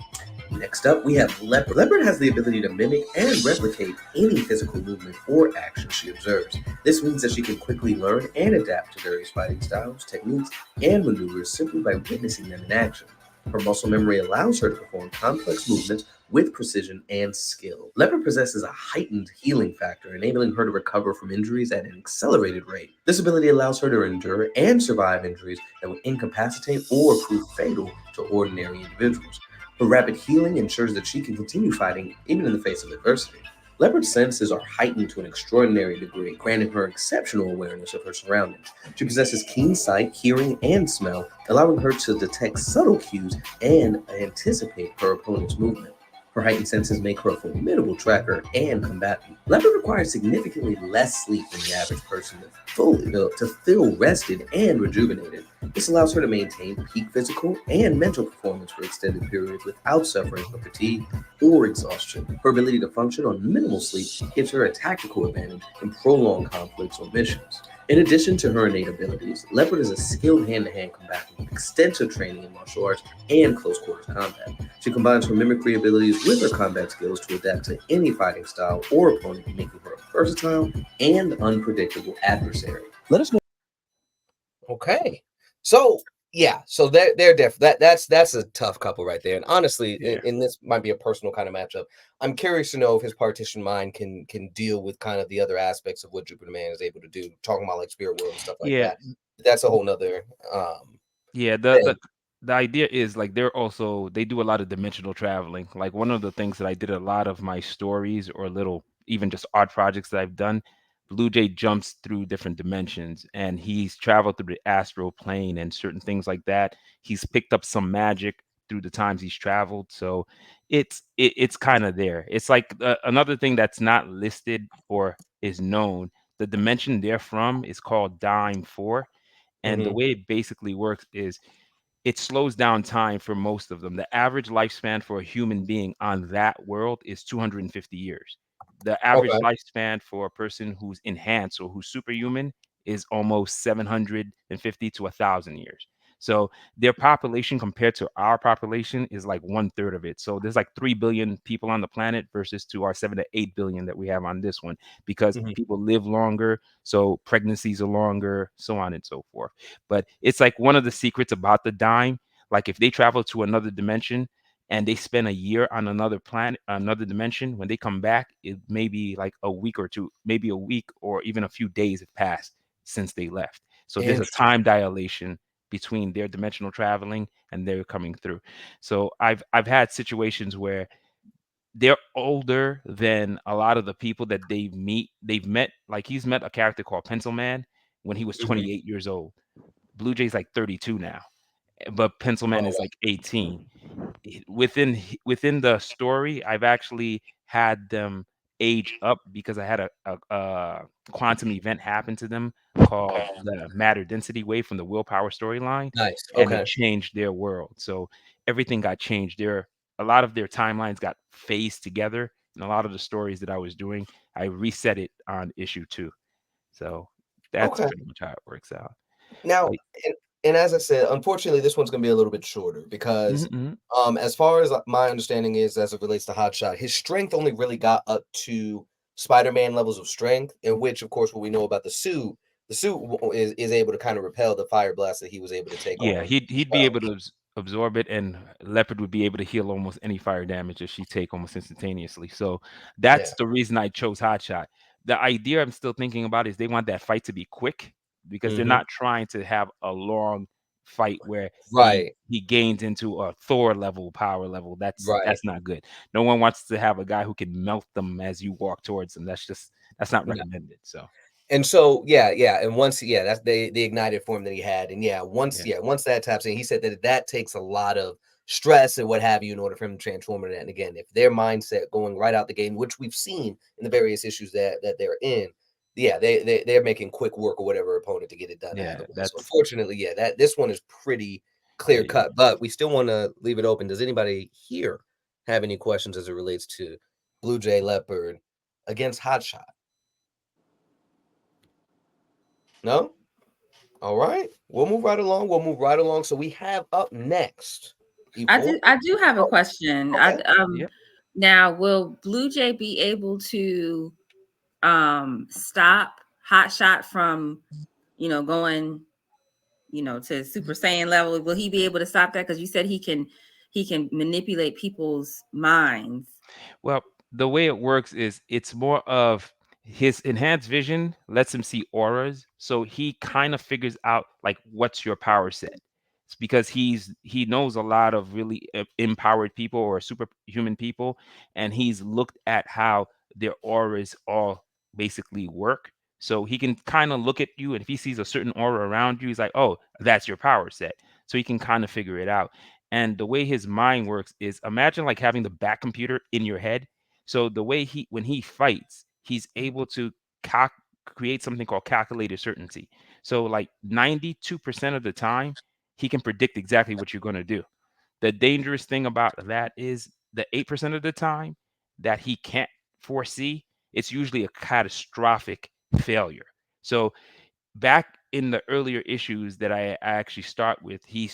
Next up, we have Leopard. Leopard has the ability to mimic and replicate any physical movement or action she observes. This means that she can quickly learn and adapt to various fighting styles, techniques, and maneuvers simply by witnessing them in action. Her muscle memory allows her to perform complex movements with precision and skill. Leopard possesses a heightened healing factor, enabling her to recover from injuries at an accelerated rate. This ability allows her to endure and survive injuries that would incapacitate or prove fatal to ordinary individuals. Her rapid healing ensures that she can continue fighting even in the face of adversity. Leopard's senses are heightened to an extraordinary degree, granting her exceptional awareness of her surroundings. She possesses keen sight, hearing, and smell, allowing her to detect subtle cues and anticipate her opponent's movement. Her heightened senses make her a formidable tracker and combatant. Leopard requires significantly less sleep than the average person to feel rested and rejuvenated. This allows her to maintain peak physical and mental performance for extended periods without suffering from fatigue or exhaustion. Her ability to function on minimal sleep gives her a tactical advantage in prolonged conflicts or missions. In addition to her innate abilities, Leopard is a skilled hand-to-hand combatant with extensive training in martial arts and close quarters combat. She combines her mimicry abilities with her combat skills to adapt to any fighting style or opponent, making her a versatile and unpredictable adversary. Let us know. Okay, so yeah, so they're different. That's a tough couple right there. And honestly, Yeah. and this might be a personal kind of matchup. I'm curious to know if his partition mind can deal with kind of the other aspects of what Jupiter Man is able to do. Talking about like spirit world and stuff like Yeah. that. That's a whole nother Yeah, thing. the idea is like they do a lot of dimensional traveling. Like one of the things that I did a lot of my stories or little even just art projects that I've done, Blue Jay jumps through different dimensions and he's traveled through the astral plane and certain things like that. He's picked up some magic through the times he's traveled. So it's kind of there. It's like another thing that's not listed or is known. The dimension they're from is called Dime 4, and the Hmm. way it basically works is it slows down time for most of them. The average lifespan for a human being on that world is 250 years. The average Okay. lifespan for a person who's enhanced or who's superhuman is almost 750 to 1,000 years. So their population compared to our population is like one third of it. So there's like 3 billion people on the planet versus to our 7 to 8 billion that we have on this one because Hmm. people live longer. So pregnancies are longer, so on and so forth. But it's like one of the secrets about the dime. Like if they travel to another dimension and they spend a year on another planet, another dimension, when they come back, it may be like a week or two, maybe a week or even a few days have passed since they left. So there's a Interesting. time dilation between their dimensional traveling and their coming through. So I've had situations where they're older than a lot of the people that they've met. Like he's met a character called Pencil Man when he was Hmm. 28 years old. Blue Jay's like 32 now, but Pencil Man Oh is like 18. Within the story, I've actually had them age up because I had a quantum event happen to them called the matter density wave from the willpower storyline, nice. and it Okay. changed their world. So everything got changed. A lot of their timelines got phased together, and a lot of the stories that I was doing, I reset it on issue 2. So that's Okay. pretty much how it works out. Now, Like, and as I said, unfortunately, this one's gonna be a little bit shorter because, mhm, mhm. as far as my understanding is, as it relates to Hotshot, his strength only really got up to Spider-Man levels of strength, in which, of course, what we know about the suit is able to kind of repel the fire blast that he was able to take Yeah, on as he'd be well. able to absorb it, and Leopard would be able to heal almost any fire damage that she take almost instantaneously. So Yeah. that's the reason I chose Hotshot. The idea I'm still thinking about is they want that fight to be quick because they're Hmm. not trying to have a long fight where Right. he gains into a Thor level power level. Right. That's not good. No one wants to have a guy who can melt them as you walk towards them. That's not recommended. So And so, yeah, and once, yeah, that's the ignited form that he had, and yeah, once that taps in, he said that that takes a lot of stress and what have you in order for him to transform it. And again, if their mindset going right out the game, which we've seen in the various issues that they're in, yeah, they're making quick work or whatever opponent to get it done yeah, either way. So that's unfortunately, yeah, that this one is pretty clear yeah. cut, but we still want to leave it open. Does anybody here have any questions as it relates to Blue Jay Leopard against Hotshot? No? All right, we'll move right along. We'll move right along. So we have up next before. I do have a Oh, question. okay. Yep. Now will Blue Jay be able to stop Hot Shot from, going, to Super Saiyan level? Will he be able to stop that? Because you said he can manipulate people's minds. Well, the way it works is it's more of his enhanced vision lets him see auras. So he kind of figures out like what's your power set. because he knows a lot of really empowered people or superhuman people, and he's looked at how their auras all basically work. So he can kind of look at you, and if he sees a certain aura around you, he's like, "Oh, that's your power set." So he can kind of figure it out. And the way his mind works is, imagine like having the back computer in your head. So the way when he fights, he's able to create something called calculated certainty. So like 92% of the time, he can predict exactly what you're going to do. The dangerous thing about that is the 8% of the time that he can't foresee, it's usually a catastrophic failure. So back in the earlier issues that I actually start with, he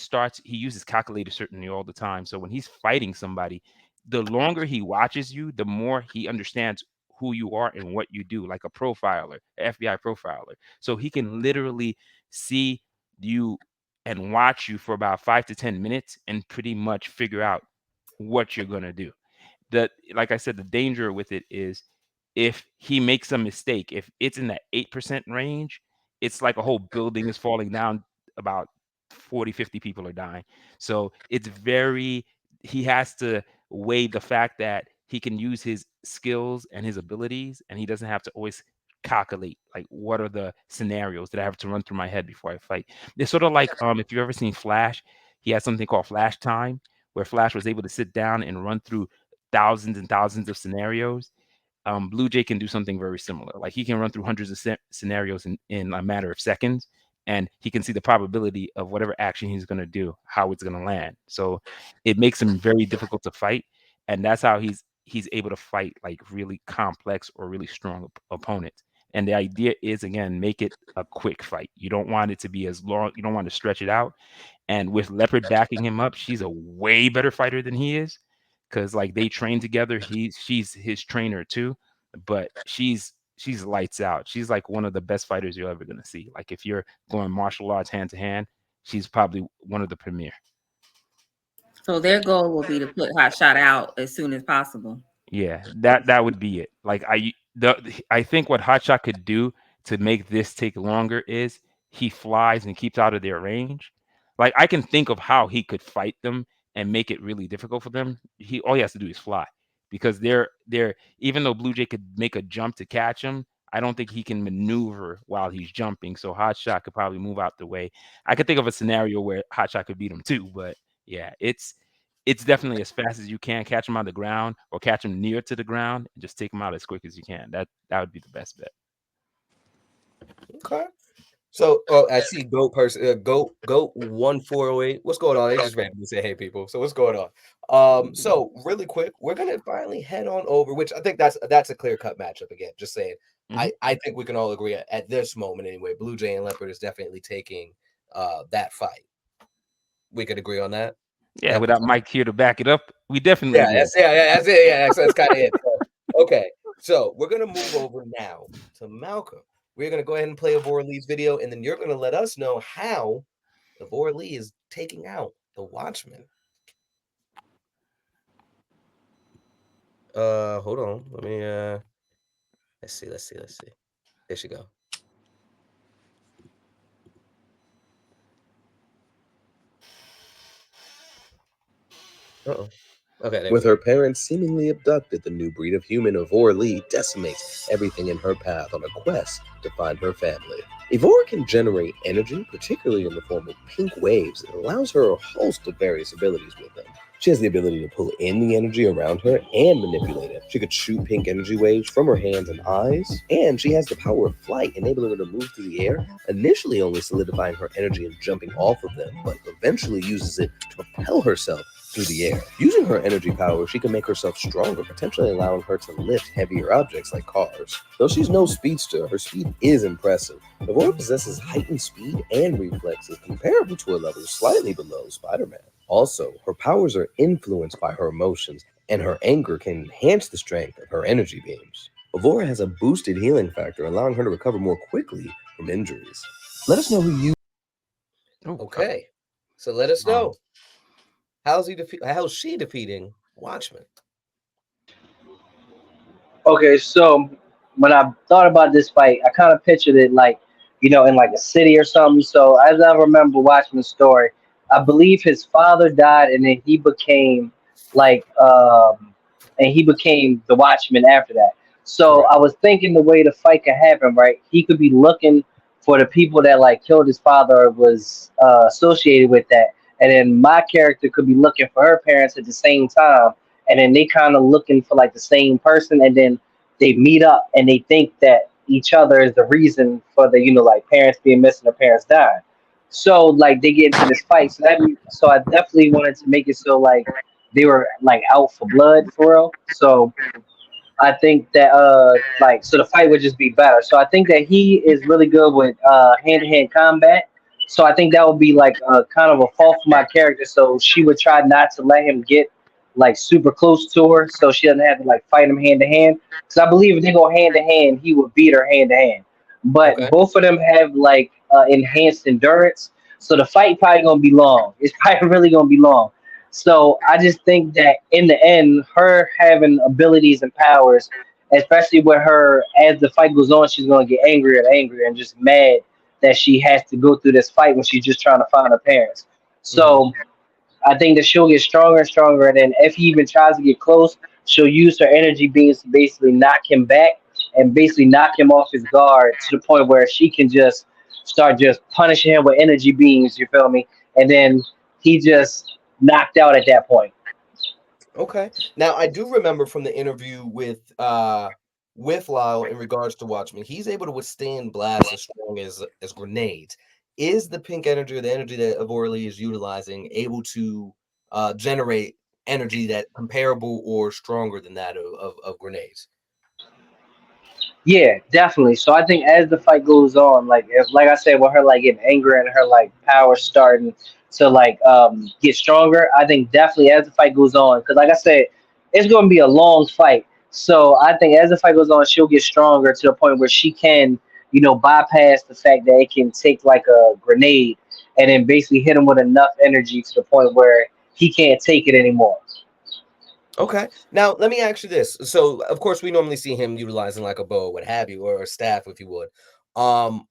uses calculated certainty all the time. So when he's fighting somebody, the longer he watches you, the more he understands who you are and what you do, like a profiler, FBI profiler. So he can literally see you and watch you for about 5 to 10 minutes and pretty much figure out what you're gonna do. Like I said, the danger with it is if he makes a mistake, if it's in that 8% range, it's like a whole building is falling down, about 40, 50 people are dying. So it's he has to weigh the fact that he can use his skills and his abilities, and he doesn't have to always calculate like what are the scenarios that I have to run through my head before I fight. It's sort of like if you've ever seen Flash, he has something called Flash Time, where Flash was able to sit down and run through thousands and thousands of scenarios. Blue Jay can do something very similar. Like he can run through hundreds of scenarios in a matter of seconds, and he can see the probability of whatever action he's going to do, how it's going to land. So it makes him very difficult to fight, and that's how he's able to fight like really complex or really strong opponents. And the idea is, again, make it a quick fight. You don't want it to be as long. You don't want to stretch it out. And with Leopard backing him up, she's a way better fighter than he is, because like they train together. She's his trainer too, but she's lights out. She's like one of the best fighters you're ever gonna see. Like if you're going martial arts hand to hand, she's probably one of the premier. So their goal will be to put Hot Shot out as soon as possible. Yeah, that would be it. Like I think what Hotshot could do to make this take longer is he flies and keeps out of their range. Like I can think of how he could fight them and make it really difficult for them. All he has to do is fly, because they're even though Blue Jay could make a jump to catch him, I don't think he can maneuver while he's jumping. So Hotshot could probably move out the way. I could think of a scenario where Hotshot could beat him too, but yeah, it's definitely as fast as you can catch them on the ground or catch them near to the ground and just take them out as quick as you can. That would be the best bet. Okay. So, I see Goat person, Goat 1408. What's going on? They just randomly say, "Hey, people." So, what's going on? So really quick, we're gonna finally head on over, which I think that's a clear cut matchup again. Just saying, I think we can all agree at this moment anyway. Blue Jay and Leopard is definitely taking that fight. We could agree on that. Yeah, without Mike here to back it up, we definitely would. That's it. Yeah, that's kind of it. Okay, so we're gonna move over now to Malcolm. We're going to go ahead and play Avora Lee's video, and then you're going to let us know how Avora Lee is taking out the Watchmen. Hold on. Let me, let's see. There she go. Uh-oh. Okay, with her parents seemingly abducted, the new breed of human, Avora Lee decimates everything in her path on a quest to find her family. Evora can generate energy, particularly in the form of pink waves, that allows her a host of various abilities with them. She has the ability to pull in the energy around her and manipulate it. She could shoot pink energy waves from her hands and eyes, and she has the power of flight, enabling her to move through the air, initially only solidifying her energy and jumping off of them, but eventually uses it to propel herself through the air. Using her energy power, she can make herself stronger, potentially allowing her to lift heavier objects like cars. Though she's no speedster, her speed is impressive. Evora possesses heightened speed and reflexes comparable to a level slightly below Spider-Man. Also, her powers are influenced by her emotions, and her anger can enhance the strength of her energy beams. Evora has a boosted healing factor, allowing her to recover more quickly from injuries. Let us know who you... Okay, so let us know. How's she defeating Watchmen? Okay, so when I thought about this fight, I kind of pictured it like, in like a city or something. So as I remember watching the story, I believe his father died, and then he became like and he became the Watchman after that. So Correct. I was thinking the way the fight could happen, right? He could be looking for the people that like killed his father or was associated with that, and then my character could be looking for her parents at the same time, and then they kind of looking for like the same person, and then they meet up and they think that each other is the reason for the like parents being missing or parents dying. So like they get into this fight. So I definitely wanted to make it so like they were like out for blood for real. So I think that like so the fight would just be better. So I think that he is really good with hand to hand combat. So I think that would be like kind of a fault for my character. So she would try not to let him get like super close to her, so she doesn't have to like fight him hand to hand. Because I believe if they go hand to hand, he would beat her hand to hand. But Okay. both of them have like enhanced endurance, so the fight probably gonna be long. It's probably really gonna be long. So I just think that in the end, her having abilities and powers, especially with her as the fight goes on, she's gonna get angrier and angrier and just mad that she has to go through this fight when she's just trying to find her parents. Hmm. So I think that she'll get stronger and stronger, and then if he even tries to get close, she'll use her energy beams to basically knock him back and basically knock him off his guard to the point where she can just start just punishing him with energy beams. You feel me? And then he just knocked out at that point. Okay. Now I do remember from the interview with Lyle in regards to Watchmen, he's able to withstand blasts as strong as grenades. Is the pink energy or the energy that Avorley is utilizing able to generate energy that comparable or stronger than that of grenades? Yeah, definitely. So I think as the fight goes on, like if like I said, with her like getting angry and her like power starting to like get stronger, I think definitely as the fight goes on, because like I said, it's gonna be a long fight. So I think as the fight goes on, she'll get stronger to the point where she can, bypass the fact that it can take like a grenade and then basically hit him with enough energy to the point where he can't take it anymore. Okay. Now let me ask you this. So of course we normally see him utilizing like a bow, what have you, or a staff, if you would. Um,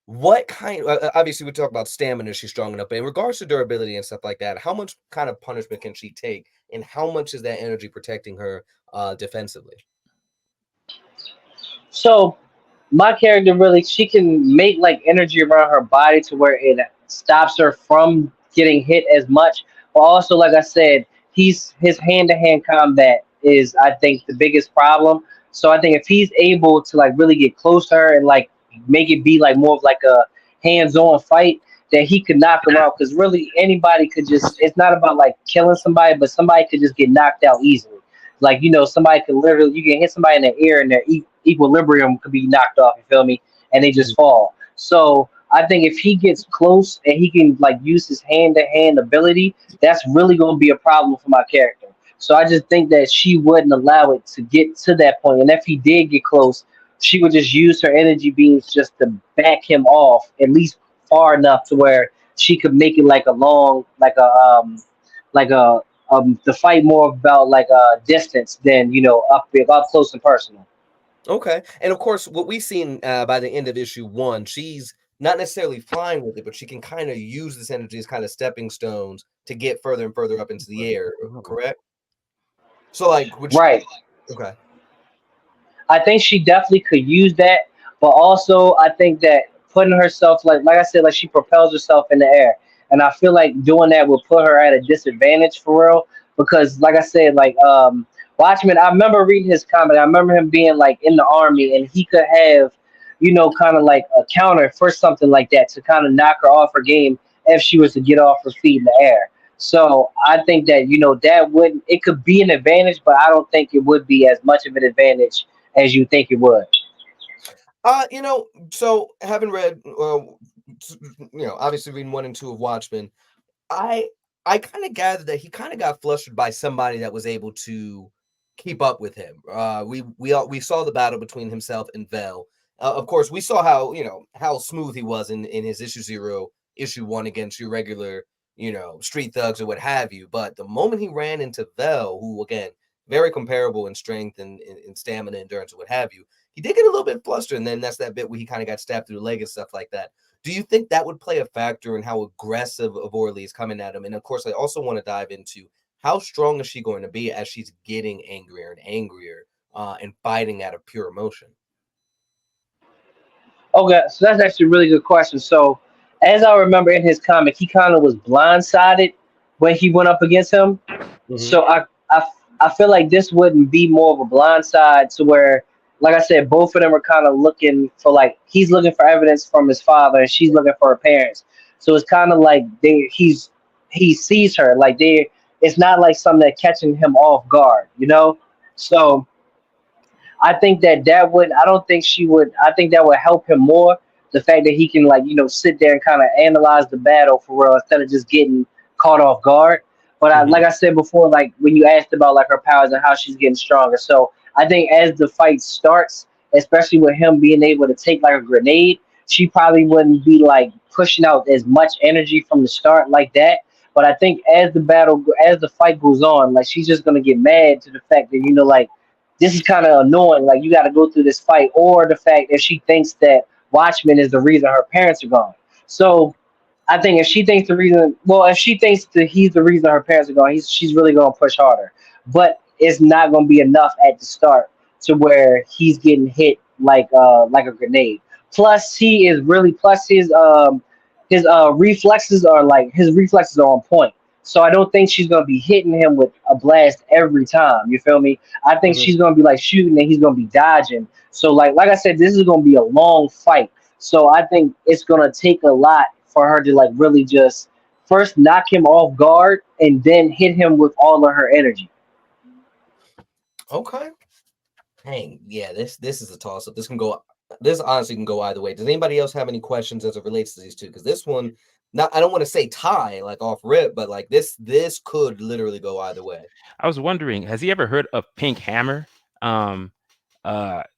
what kind? Obviously, we talk about stamina. She's strong enough, but in regards to durability and stuff like that, how much kind of punishment can she take, and how much is that energy protecting her defensively? So my character really she can make like energy around her body to where it stops her from getting hit as much. But also, like I said, his hand to hand combat is I think the biggest problem. So I think if he's able to like really get close to her and like make it be like more of like a hands on fight, that he could knock her out. Because really anybody could just it's not about like killing somebody, but somebody could just get knocked out easily. Like somebody could literally you can hit somebody in the ear and their equilibrium could be knocked off. You feel me? And they Mhm. just fall. So I think if he gets close and he can like use his hand to hand ability, that's really going to be a problem for my character. So I just think that she wouldn't allow it to get to that point. And if he did get close, she would just use her energy beams just to back him off at least far enough to where she could make it like a long, like a the fight more about like a distance than up close and personal. Okay, and of course, what we've seen by the end of issue one, she's not necessarily flying with it, but she can kind of use this energy as kind of stepping stones to get further and further up into the air. Correct? So, like, would she? Right. Okay. I think she definitely could use that, but also I think that putting herself like I said, like she propels herself in the air, and I feel like doing that will put her at a disadvantage for real. Because like I said, like Watchmen, I remember reading his comment. I remember him being like in the army, and he could have, kind of like a counter for something like that to kind of knock her off her game if she was to get off her feet in the air. So I think that that would it could be an advantage, but I don't think it would be as much of an advantage as you think it would. So having read, obviously reading one and two of Watchmen, I I kind of gathered that he kind of got flustered by somebody that was able to keep up with him. We saw the battle between himself and Vel. Of course, we saw how smooth he was in his issue zero, issue one against your regular street thugs or what have you. But the moment he ran into Vel, who again very comparable in strength and in stamina, endurance, or what have you. He did get a little bit flustered, and then that's that bit where he kind of got stabbed through the leg and stuff like that. Do you think that would play a factor in how aggressive Orly is coming at him? And of course, I also want to dive into how strong is she going to be as she's getting angrier and angrier and fighting out of pure emotion? Okay, so that's actually a really good question. So, as I remember in his comic, he kind of was blindsided when he went up against him. Mm-hmm. So I feel like this wouldn't be more of a blindside to where, like I said, both of them are kind of looking for like he's looking for evidence from his father and she's looking for her parents. So it's kind of like he sees her like they. It's not like something that catching him off guard, you know. So I think that would. I don't think she would. I think that would help him more. The fact that he can like sit there and kind of analyze the battle for real instead of just getting caught off guard. But like I said before, like when you asked about like her powers and how she's getting stronger, so I think as the fight starts, especially with him being able to take like a grenade, she probably wouldn't be like pushing out as much energy from the start like that. But I think as the fight goes on, like she's just gonna get mad to the fact that like this is kind of annoying. Like you got to go through this fight, or the fact that she thinks that Watchmen is the reason her parents are gone. So I think if she thinks if she thinks that he's the reason her parents are gone, she's really going to push harder. But it's not going to be enough at the start to where he's getting hit like a grenade. Plus, he is really plus his reflexes are on point. So I don't think she's gonna be hitting him with a blast every time. You feel me? I think Mm-hmm. she's gonna be like shooting and he's gonna be dodging. So like I said, this is gonna be a long fight. So I think it's gonna take a lot for her to like really just first knock him off guard and then hit him with all of her energy. Okay. Dang, yeah, this is a toss up. This honestly can go either way. Does anybody else have any questions as it relates to these two? Because this one, not I don't want to say tie like off rip, but like this could literally go either way. I was wondering, has he ever heard of Pink Hammer? Um,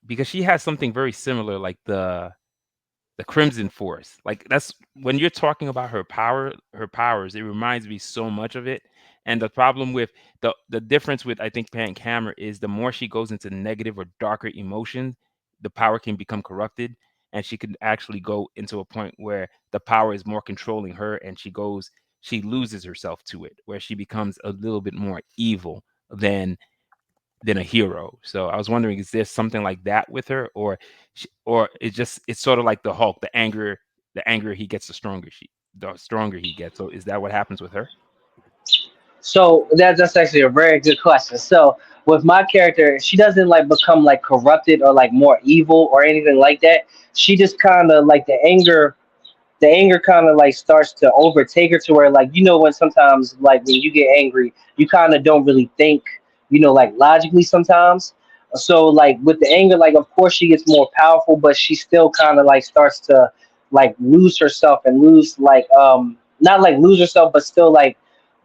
because she has something very similar, like the Crimson Force. Like that's when you're talking about her powers, it reminds me so much of it. And the problem with the difference with I think Panic Hammer is the more she goes into negative or darker emotion, the power can become corrupted, and she can actually go into a point where the power is more controlling her, and she loses herself to it, where she becomes a little bit more evil than a hero. So I was wondering, is there something like that with her, or or it's sort of like the Hulk, the angrier he gets, the stronger he gets. So is that what happens with her? So that's actually a very good question. So with my character, she doesn't like become like corrupted or like more evil or anything like that. She just kind of like the anger kind of like starts to overtake her to where like when sometimes like when you get angry you kind of don't really think like logically sometimes. So like with the anger, like of course she gets more powerful, but she still kind of like starts to like lose herself and lose like not like lose herself but still like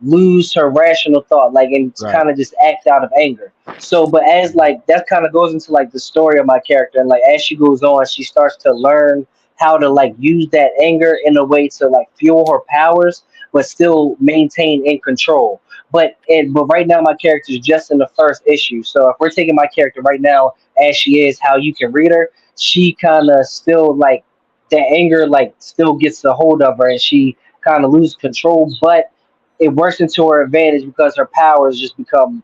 lose her rational thought like and Right. kind of just act out of anger. So but as like that kind of goes into like the story of my character, and like as she goes on she starts to learn how to like use that anger in a way to like fuel her powers, but still maintain in control. But right now my character is just in the first issue. So if we're taking my character right now as she is, how you can read her, she kind of still like that anger like still gets the hold of her, and she kind of loses control. But it works into her advantage because her powers just become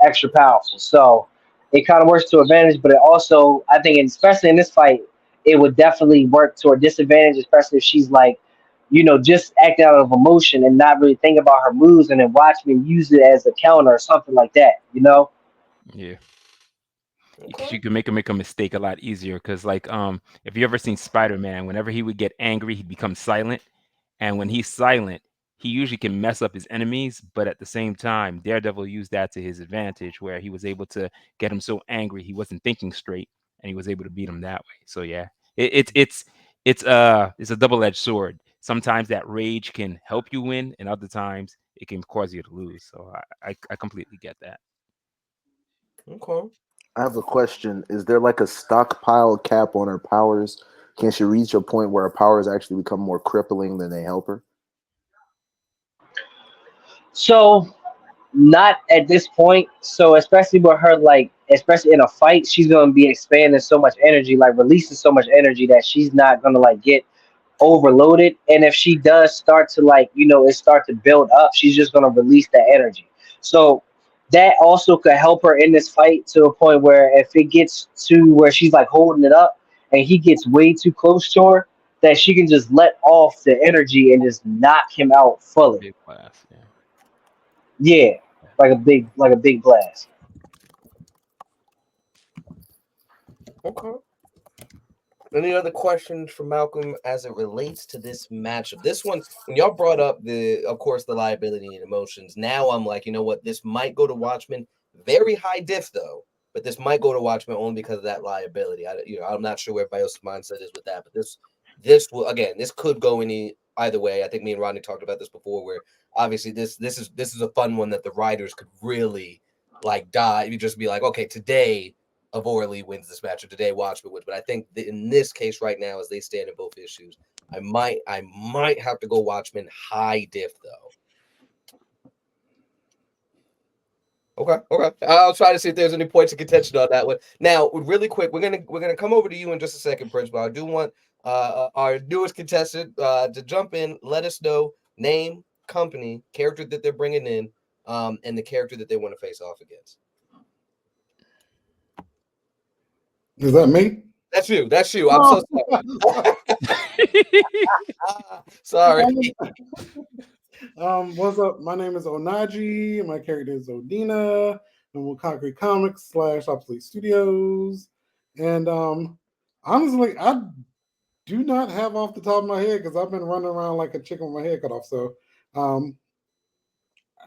extra powerful. So it kind of works to her advantage, but it also I think, and especially in this fight, it would definitely work to her disadvantage, especially if she's like, just acting out of emotion and not really think about her moves, and then watch me use it as a counter or something like that. Yeah. Because Okay. you can make a mistake a lot easier. Because like if you ever seen Spider-Man, whenever he would get angry, he'd become silent. And when he's silent, he usually can mess up his enemies, but at the same time, Daredevil used that to his advantage, where he was able to get him so angry he wasn't thinking straight, and he was able to beat him that way. So yeah, it's a double-edged sword. Sometimes that rage can help you win, and other times it can cause you to lose. So I completely get that. Okay. I have a question. Is there like a stockpile cap on her powers? Can she reach a point where her powers actually become more crippling than they help her? So Not at this point. So especially with her, like especially in a fight, she's gonna be expanding so much energy, like releasing so much energy that she's not gonna like get overloaded. And if she does start to like, it start to build up, she's just gonna release that energy. So that also could help her in this fight to a point where if it gets to where she's like holding it up and he gets way too close to her, that she can just let off the energy and just knock him out fully. Big blast. Yeah. Yeah, like a big blast. Okay. Any other questions for Malcolm as it relates to this matchup? This one, when y'all brought up of course, the liability and emotions. Now I'm like, you know what? This might go to Watchmen. Very high diff though, but this might go to Watchmen only because of that liability. I'm not sure where everybody else's mindset is with that, but this will again, this could go either way. I think me and Rodney talked about this before, where obviously this is a fun one that the writers could really like die. You just be like, okay, today Lee wins this match, or today Watchmen wins. But I think that in this case right now, as they stand in both issues, I might have to go Watchmen high diff though. Okay. I'll try to see if there's any points of contention on that one. Now, really quick, we're gonna come over to you in just a second, Prince. But I do want our newest contestant to jump in. Let us know name, company, character that they're bringing in, and the character that they want to face off against. Is that me? That's you. I'm so sorry. Sorry. What's up? My name is Onaji. My character is Odina. I'm with Concrete Comics / Obsolete Studios. And honestly, I do not have off the top of my head because I've been running around like a chicken with my head cut off. So I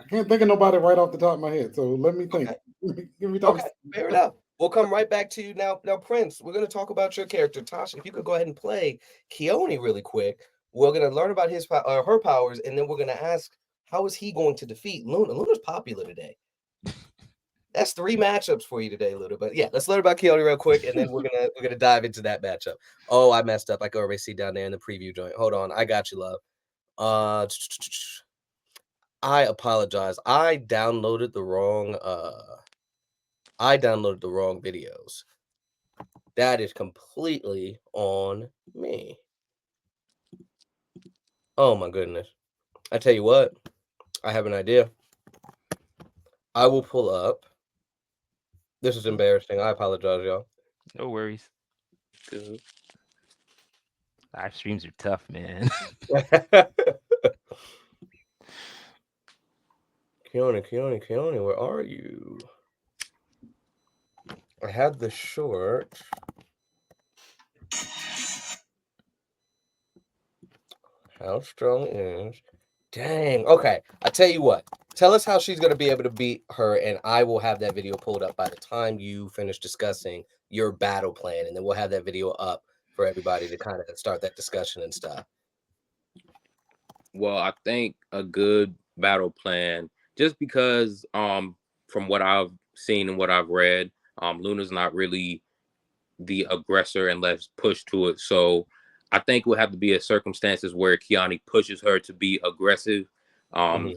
can't think of nobody right off the top of my head. So let me think. Okay. Give me time. Okay, fair enough. We'll come right back to you now. Now, Prince, we're going to talk about your character, Tasha. If you could go ahead and play Keone really quick. We're going to learn about her powers, and then we're going to ask, how is he going to defeat Luna? Luna's popular today. That's 3 matchups for you today, Luna. But yeah, let's learn about Keone real quick, and then we're gonna dive into that matchup. Oh, I messed up. I can already see down there in the preview joint. Hold on, I got you, love. I apologize. I downloaded the wrong videos. That is completely on me. Oh my goodness. I tell you what, I have an idea. I will pull up. This is embarrassing. I apologize, y'all. No worries. Good. Live streams are tough, man. Keone, where are you? I had the short. How strong is? Dang. Okay. I tell you what. Tell us how she's going to be able to beat her, and I will have that video pulled up by the time you finish discussing your battle plan, and then we'll have that video up for everybody to kind of start that discussion and stuff. Well, I think a good battle plan, just because from what I've seen and what I've read, Luna's not really the aggressor unless pushed to it. So I think it would have to be a circumstances where Keone pushes her to be aggressive.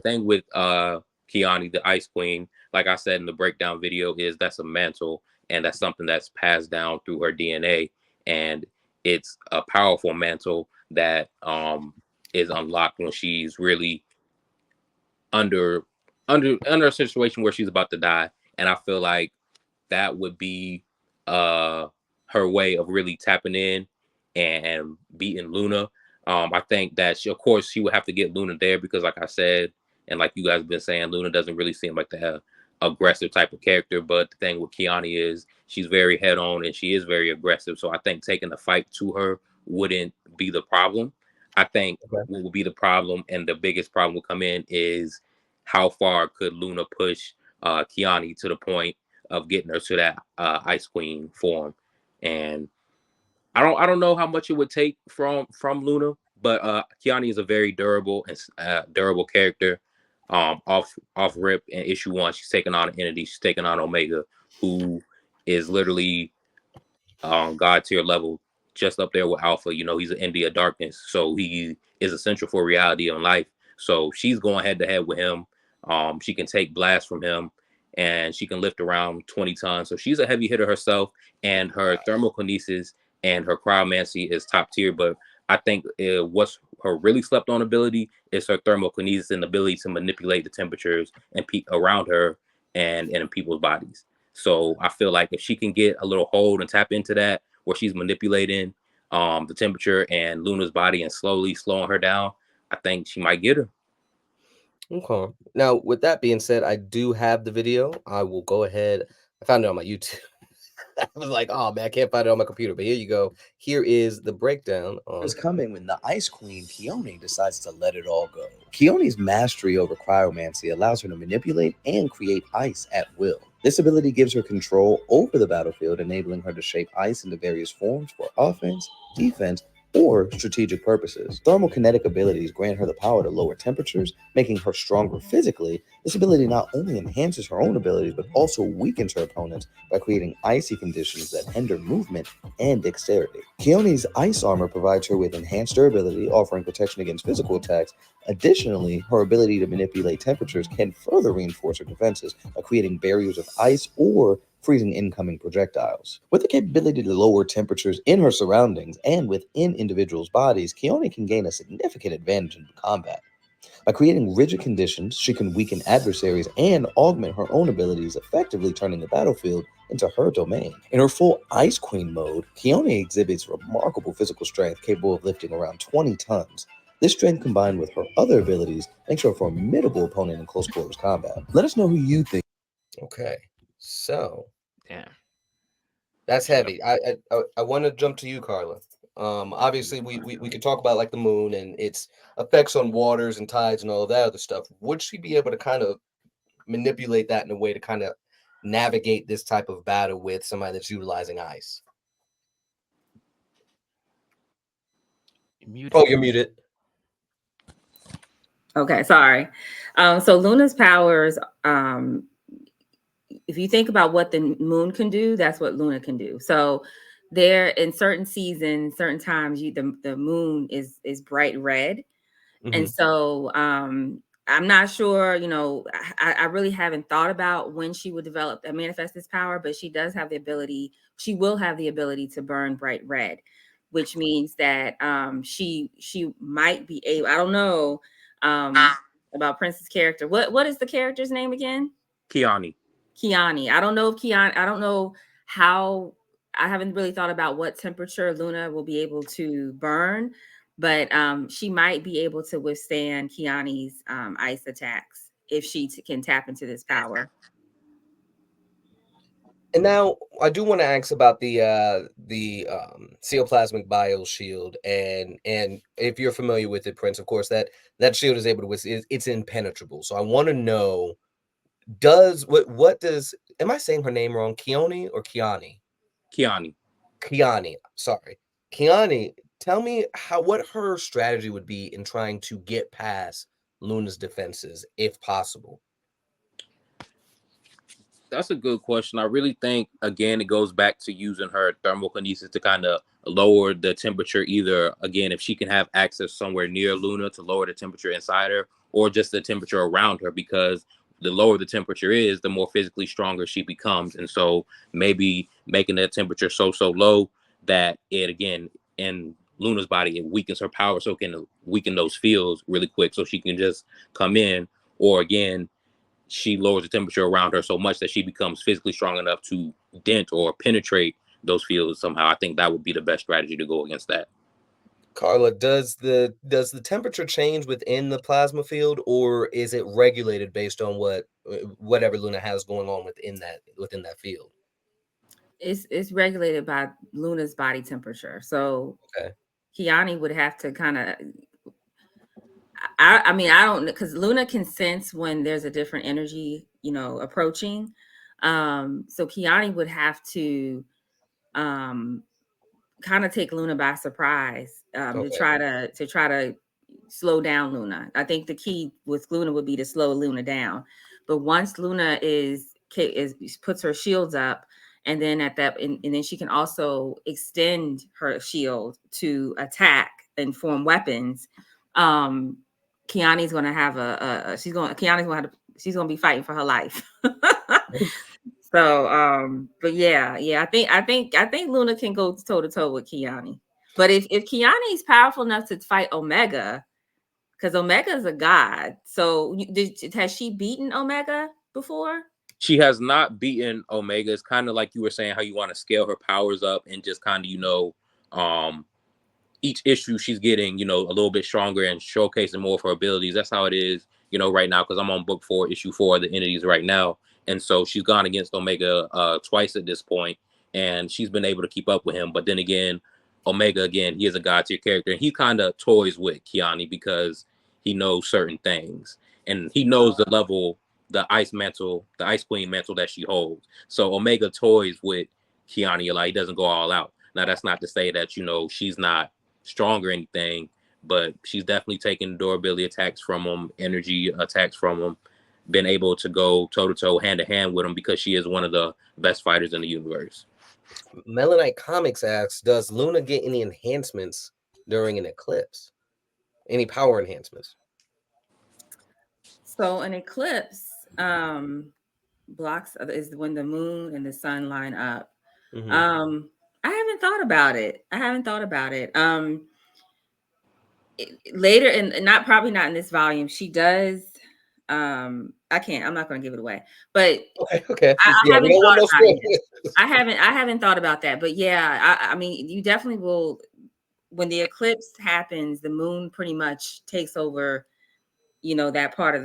Thing with Keone, the Ice Queen, like I said in the breakdown video, is that's a mantle, and that's something that's passed down through her DNA, and it's a powerful mantle that is unlocked when she's really under a situation where she's about to die. And I feel like that would be her way of really tapping in and beating Luna. I think that of course she would have to get Luna there because, like I said, and like you guys have been saying, Luna doesn't really seem like the aggressive type of character. But the thing with Keone is she's very head on and she is very aggressive. So I think taking the fight to her wouldn't be the problem. I think what will be the problem, and the biggest problem will come in, is how far could Luna push Keone to the point of getting her to that Ice Queen form. And I don't know how much it would take from Luna, but Keone is a very durable and durable character. Off rip in issue 1, she's taking on an entity. She's taking on Omega, who is literally God tier level, just up there with Alpha. You know, he's an India darkness, so he is essential for reality in life. So she's going head to head with him. She can take blasts from him, and she can lift around 20 tons. So she's a heavy hitter herself, and her thermokinesis and her cryomancy is top tier. But I think what's her really slept on ability is her thermokinesis and ability to manipulate the temperatures and around her and in people's bodies. So I feel like if she can get a little hold and tap into that, where she's manipulating the temperature and Luna's body and slowly slowing her down, I think she might get her. Okay. Now, with that being said, I do have the video. I will go ahead. I found it on my YouTube. I was like, oh man, I can't find it on my computer. But here you go. Here is the breakdown on is coming when the Ice Queen Keone decides to let it all go. Keone's mastery over cryomancy allows her to manipulate and create ice at will. This ability gives her control over the battlefield, enabling her to shape ice into various forms for offense, defense, or strategic purposes. Thermokinetic abilities grant her the power to lower temperatures, making her stronger physically. This ability not only enhances her own abilities, but also weakens her opponents by creating icy conditions that hinder movement and dexterity. Keone's ice armor provides her with enhanced durability, offering protection against physical attacks. Additionally, her ability to manipulate temperatures can further reinforce her defenses by creating barriers of ice or freezing incoming projectiles. With the capability to lower temperatures in her surroundings and within individuals' bodies, Keone can gain a significant advantage in combat. By creating rigid conditions, she can weaken adversaries and augment her own abilities, effectively turning the battlefield into her domain. In her full Ice Queen mode, Keone exhibits remarkable physical strength, capable of lifting around 20 tons. This strength, combined with her other abilities, makes her a formidable opponent in close quarters combat. Let us know who you think. Okay, so Damn. that's heavy. I want to jump to you, Carla. Obviously, we could talk about like the moon and its effects on waters and tides and all of that other stuff. Would she be able to kind of manipulate that in a way to kind of navigate this type of battle with somebody that's utilizing ice? You're muted. Oh, you're muted. Okay, sorry. So Luna's powers, if you think about what the moon can do, that's what Luna can do. So there in certain seasons, certain times, the moon is bright red. And so I'm not sure, I really haven't thought about when she would develop and manifest this power, but she will have the ability to burn bright red, which means that she might be able, I don't know about Prince's character. What is the character's name again? Keone. I don't know if I don't know how, I haven't really thought about what temperature Luna will be able to burn, but she might be able to withstand Keone's ice attacks if she can tap into this power. And now I do want to ask about the Seoplasmic Bio Shield, and if you're familiar with it, Prince, of course that shield is able to it's impenetrable. So I want to know, what does, am I saying her name wrong? Keone or Keone? Keone. Keone, sorry. Keone, tell me what her strategy would be in trying to get past Luna's defenses, if possible. That's a good question. I really think, again, it goes back to using her thermokinesis to kind of lower the temperature. Either, again, if she can have access somewhere near Luna to lower the temperature inside her, or just the temperature around her, because the lower the temperature is, the more physically stronger she becomes. And so maybe making that temperature so low that it, again, in Luna's body, it weakens her power, so it can weaken those fields really quick, so she can just come in. Or again, she lowers the temperature around her so much that she becomes physically strong enough to dent or penetrate those fields somehow. I think that would be the best strategy to go against that. Carla, does the temperature change within the plasma field, or is it regulated based on whatever Luna has going on within that field? It's regulated by Luna's body temperature. So Okay. Keone would have to kind of, I mean, I don't, because Luna can sense when there's a different energy, approaching. So Keone would have to kind of take Luna by surprise, to try to slow down Luna. I think the key with Luna would be to slow Luna down. But once Luna puts her shields up, and then and then she can also extend her shield to attack and form weapons. Keone's going to have Keone's going to have to she's gonna be fighting for her life. So, but yeah, I think Luna can go toe to toe with Kiani. But if Kiani is powerful enough to fight Omega, because Omega is a god, so has she beaten Omega before? She has not beaten Omega. It's kind of like you were saying how you want to scale her powers up and just kind of, each issue she's getting, a little bit stronger and showcasing more of her abilities. That's how it is, right now, because I'm on book 4, issue 4 of the entities right now. And so she's gone against Omega twice at this point, and she's been able to keep up with him. But then again, Omega, again, he is a god tier character, and he kind of toys with Kiani because he knows certain things. And he knows the level, the ice mantle, the ice queen mantle that she holds. So Omega toys with Kiani a lot. He doesn't go all out. Now, that's not to say that, she's not strong or anything, but she's definitely taken durability attacks from him, energy attacks from him, been able to go toe to toe, hand to hand with him because she is one of the best fighters in the universe. Melanite Comics asks, does Luna get any enhancements during an eclipse? Any power enhancements? So an eclipse blocks is when the moon and the sun line up. I haven't thought about it. Later, and probably not in this volume, she does. I'm not going to give it away, but okay. I haven't thought about it. I haven't thought about that, but yeah, I mean, you definitely will. When the eclipse happens, the moon pretty much takes over, that part of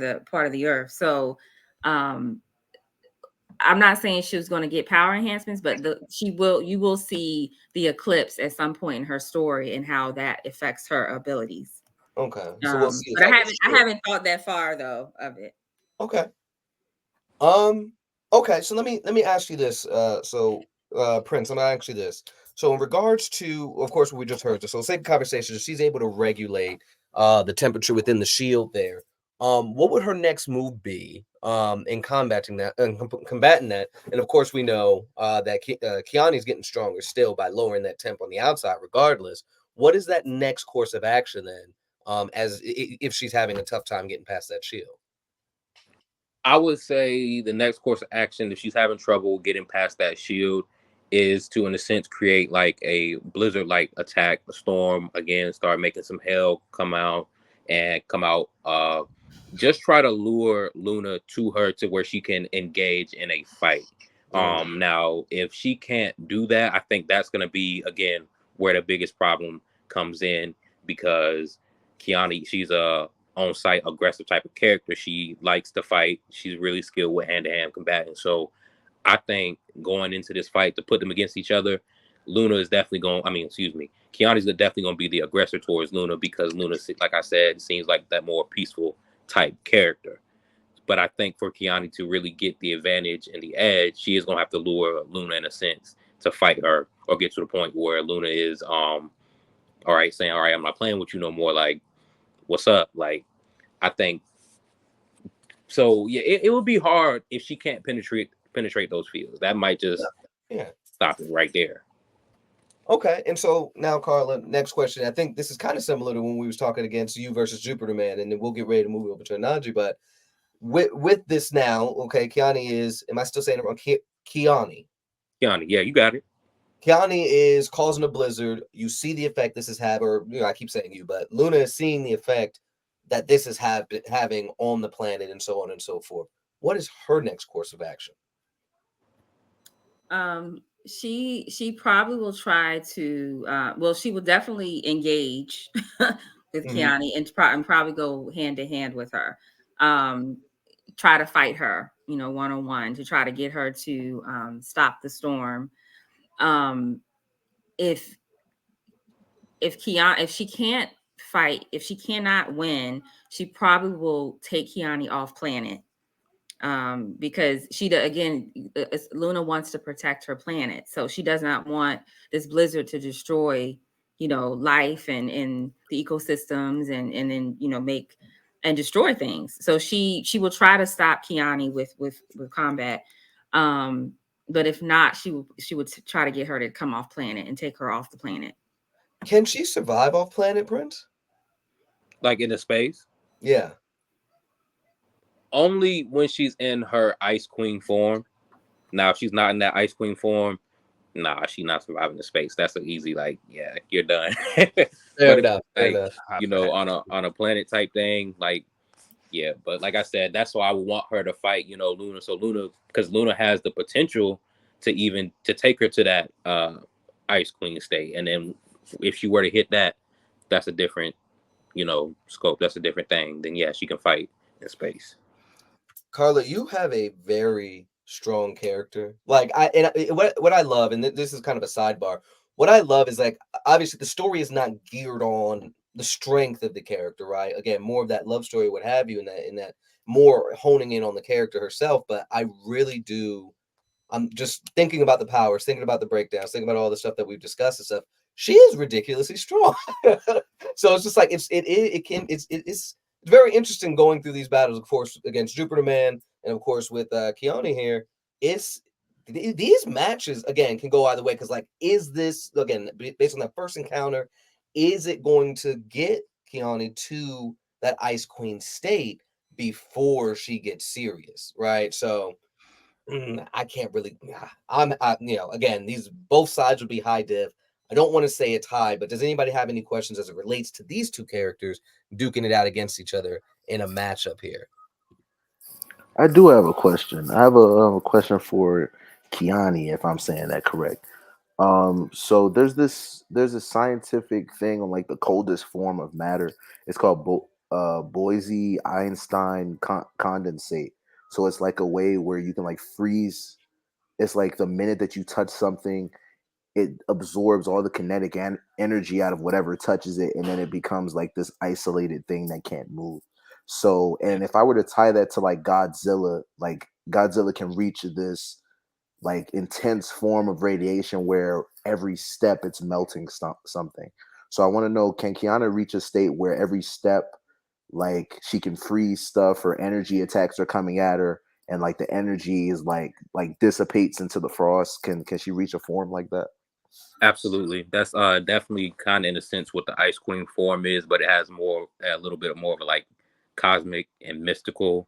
the earth. So, I'm not saying she was going to get power enhancements, but you will see the eclipse at some point in her story and how that affects her abilities. Okay. So we'll see. But I haven't thought that far though of it. Okay. Okay, so let me ask you this. Prince, I'm gonna ask you this. So in regards to, of course, what we just heard, so second conversation, she's able to regulate the temperature within the shield there. What would her next move be in combating that combating that? And of course, we know that Kiani's getting stronger still by lowering that temp on the outside, regardless. What is that next course of action then? If she's having a tough time getting past that shield? I would say the next course of action, if she's having trouble getting past that shield, is to, in a sense, create like a blizzard-like attack, a storm again, start making some hail come out. Just try to lure Luna to her to where she can engage in a fight. Now, if she can't do that, I think that's going to be, again, where the biggest problem comes in, because Kiani, she's a on-site aggressive type of character. She likes to fight. She's really skilled with hand-to-hand combating. So I think going into this fight to put them against each other, Luna is definitely Kiani's definitely going to be the aggressor towards Luna, because Luna, like I said, seems like that more peaceful type character. But I think for Kiani to really get the advantage and the edge, she is going to have to lure Luna, in a sense, to fight her, or get to the point where Luna is, all right, saying, all right, I'm not playing with you no more. Like, what's up? Like, I think so. Yeah, it would be hard if she can't penetrate those fields. That might just stop it right there. Okay, and so now, Carla, next question. I think this is kind of similar to when we was talking against you versus Jupiter Man, and then we'll get ready to move over to Anaji. But with this now, okay, Kiani is. Am I still saying it wrong? Kiani, yeah, you got it. Kiani is causing a blizzard. You see the effect this is having, or I keep saying you, but Luna is seeing the effect that this is having on the planet, and so on and so forth. What is her next course of action? She probably will try to she will definitely engage with Kiani and probably go hand to hand with her. Try to fight her, one-on-one, to try to get her to stop the storm. If she can't fight, if she cannot win, she probably will take Kiani off planet. Because Luna wants to protect her planet, so she does not want this blizzard to destroy, life and the ecosystems, and then make and destroy things. So she will try to stop Kiani with combat. But if not, she would try to get her to come off planet and take her off the planet. Can she survive off planet, Prince? Like in the space? Yeah. Only when she's in her Ice Queen form. Now, if she's not in that Ice Queen form, nah, she's not surviving the space. That's an easy, like, yeah, you're done. Fair But if enough. Fair like, enough. you know, on a planet type thing, like, yeah. But like I said, that's why I would want her to fight, you know, Luna. So Luna, because Luna has the potential to even to take her to that Ice Queen state, and then if she were to hit that, that's a different, you know, scope. That's a different thing. Then yeah, she can fight in space. Carla, you have a very strong character. Like what I love, and this is kind of a sidebar. What I love is like obviously the story is not geared on the strength of the character, right? Again, more of that love story, what have you, in that more honing in on the character herself. But I really do. I'm just thinking about the powers, thinking about the breakdowns, thinking about all the stuff that we've discussed and stuff. She is ridiculously strong. So it's just like it's very interesting going through these battles, of course, against Jupiter Man and of course with Keone here. It's these matches again can go either way because like, is this again based on that first encounter? Is it going to get Keone to that Ice Queen state before she gets serious, right? So I can't really. You know, again, these both sides would be high div. I don't want to say it's high, but does anybody have any questions as it relates to these two characters duking it out against each other in a matchup here? I do have a question. I have a question for Kiani, if I'm saying that correct. So there's a scientific thing on like the coldest form of matter. It's called Boise Einstein condensate. So it's like a way where you can like freeze. It's like the minute that you touch something, it absorbs all the kinetic energy out of whatever touches it, and then it becomes like this isolated thing that can't move. So, and if I were to tie that to like Godzilla can reach this like intense form of radiation where every step it's melting something. So I want to know, can Kiana reach a state where every step like she can freeze stuff or energy attacks are coming at her and like the energy is like dissipates into the frost? Can she reach a form like that? Absolutely. That's definitely kind of in a sense what the Ice Queen form is, but it has more a little bit more of a like cosmic and mystical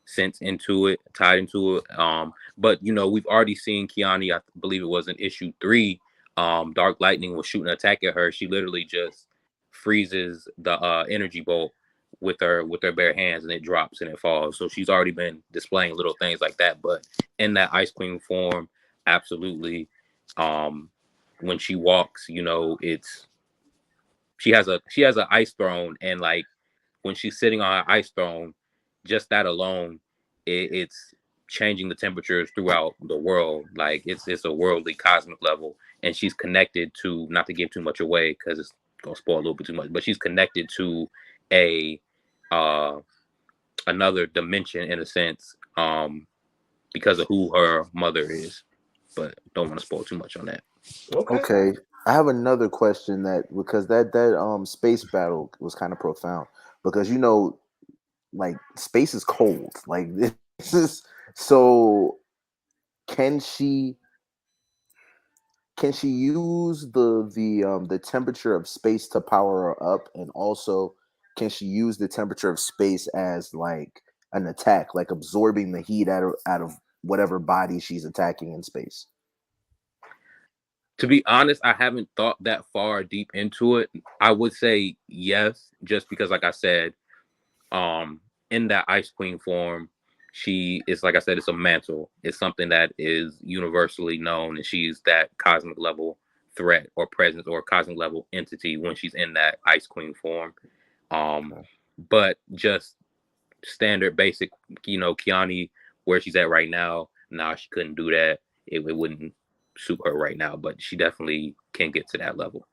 sense into it, tied into it. But you know, we've already seen Kiani, I believe it was in issue 3, Dark Lightning was shooting an attack at her. She literally just freezes the energy bolt with her bare hands and it drops and it falls. So she's already been displaying little things like that. But in that Ice Queen form, absolutely. Um when she walks, you know, it's she has an ice throne, and like when she's sitting on her ice throne, just that alone, it's changing the temperatures throughout the world. Like it's a worldly cosmic level, and she's connected to, not to give too much away because it's gonna spoil a little bit too much, but she's connected to a uh another dimension in a sense, because of who her mother is. But don't want to spoil too much on that. Okay. Okay. I have another question that because that space battle was kind of profound because like space is cold. Like this is so can she can she use the temperature of space to power her up, and also can she use the temperature of space as like an attack, like absorbing the heat out of whatever body she's attacking in space? To be honest, I haven't thought that far deep into it. I would say yes, just because, like I said, um, in that Ice Queen form, she is, like I said, it's a mantle. It's something that is universally known, and she's that cosmic level threat or presence or cosmic level entity when she's in that Ice Queen form. Um, Okay. but just standard basic, you know, Kiani, where she's at right now, nah, she couldn't do that. It wouldn't suit her right now, but she definitely can get to that level.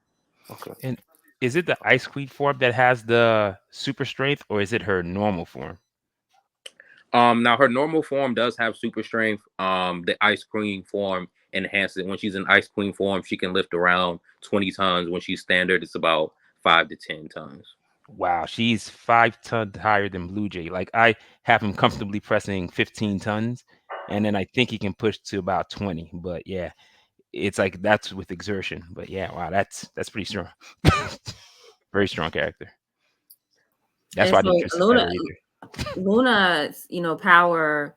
Okay. And is it the Ice Queen form that has the super strength, or is it her normal form? Now her normal form does have super strength. The Ice Queen form enhances it. When she's in Ice Queen form, she can lift around 20 tons. When she's standard, it's about 5 to 10 tons. Wow, she's 5 tons higher than Blue Jay. Like I have him comfortably pressing 15 tons, and then I think he can push to about 20. But yeah, it's like that's with exertion. But yeah, wow, that's pretty strong. Very strong character. That's And why I so didn't consider Luna, her either. Luna's, power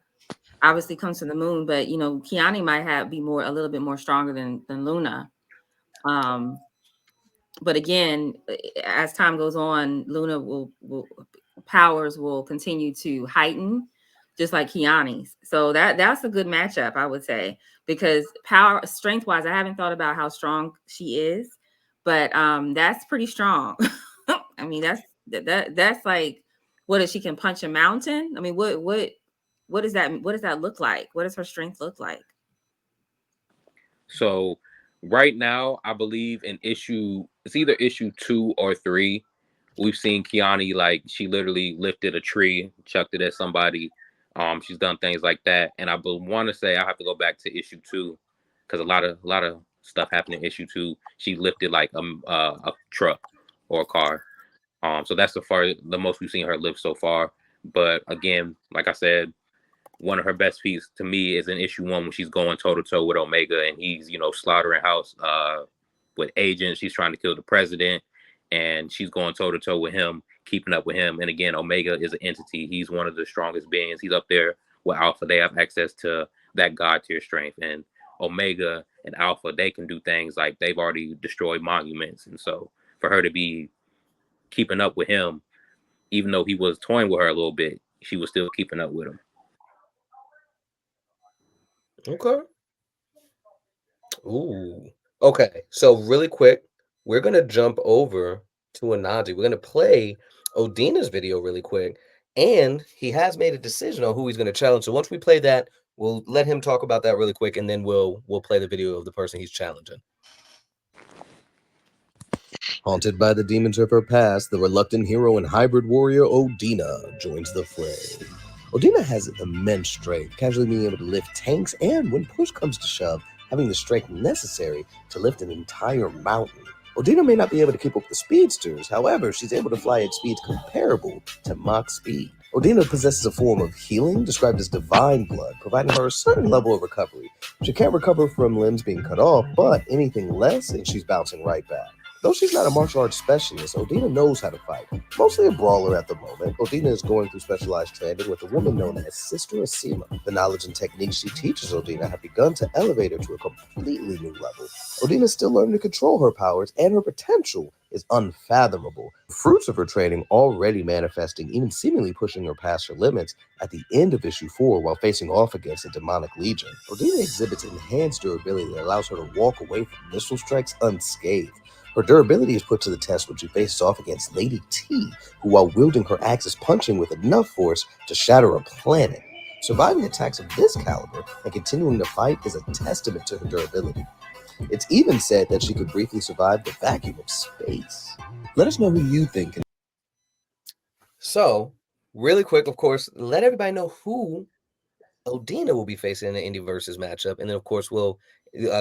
obviously comes from the moon, but Kiani might be a little bit more stronger than Luna. But again, as time goes on, Luna powers will continue to heighten, just like Kiani's. So that's a good matchup, I would say, because power strength wise, I haven't thought about how strong she is, but that's pretty strong. I mean, that's like, what is she can punch a mountain? I mean, what does that look like? What does her strength look like? So right now, I believe it's either issue 2 or 3. We've seen Kiani, like, she literally lifted a tree, chucked it at somebody. She's done things like that, and I want to say I have to go back to issue 2 because a lot of stuff happened in issue 2. She lifted like a truck or a car. So that's the most we've seen her lift so far. But again, like I said, one of her best feats to me is in issue 1 when she's going toe to toe with Omega, and he's slaughtering house with agents. She's trying to kill the president, and she's going toe to toe with him, keeping up with him. And again, Omega is an entity. He's one of the strongest beings. He's up there with Alpha. They have access to that god tier strength, and Omega and Alpha, they can do things like they've already destroyed monuments. And so for her to be keeping up with him, even though he was toying with her a little bit, she was still keeping up with him. Okay. Ooh. Okay. So really quick, we're gonna jump over to Anaji. We're gonna play Odina's video really quick, and he has made a decision on who he's gonna challenge. So once we play that, we'll let him talk about that really quick, and then we'll play the video of the person he's challenging. Haunted by the demons of her past, the reluctant hero and hybrid warrior Odina joins the fray. Odina has immense strength, casually being able to lift tanks and, when push comes to shove, having the strength necessary to lift an entire mountain. Odina may not be able to keep up with the speedsters, however, she's able to fly at speeds comparable to Mach speed. Odina possesses a form of healing described as divine blood, providing her a certain level of recovery. She can't recover from limbs being cut off, but anything less and she's bouncing right back. Though she's not a martial arts specialist, Odina knows how to fight. Mostly a brawler at the moment, Odina is going through specialized training with a woman known as Sister Asima. The knowledge and techniques she teaches Odina have begun to elevate her to a completely new level. Odina is still learning to control her powers, and her potential is unfathomable. The fruits of her training already manifesting, even seemingly pushing her past her limits at the end of issue 4 while facing off against a demonic legion. Odina exhibits enhanced durability that allows her to walk away from missile strikes unscathed. Her durability is put to the test when she faces off against Lady T, who, while wielding her axe, is punching with enough force to shatter a planet. Surviving attacks of this caliber and continuing to fight is a testament to her durability. It's even said that she could briefly survive the vacuum of space. Let us know who you think. So, really quick, of course, let everybody know who Odina will be facing in the Indie Versus matchup, and then, of course, we'll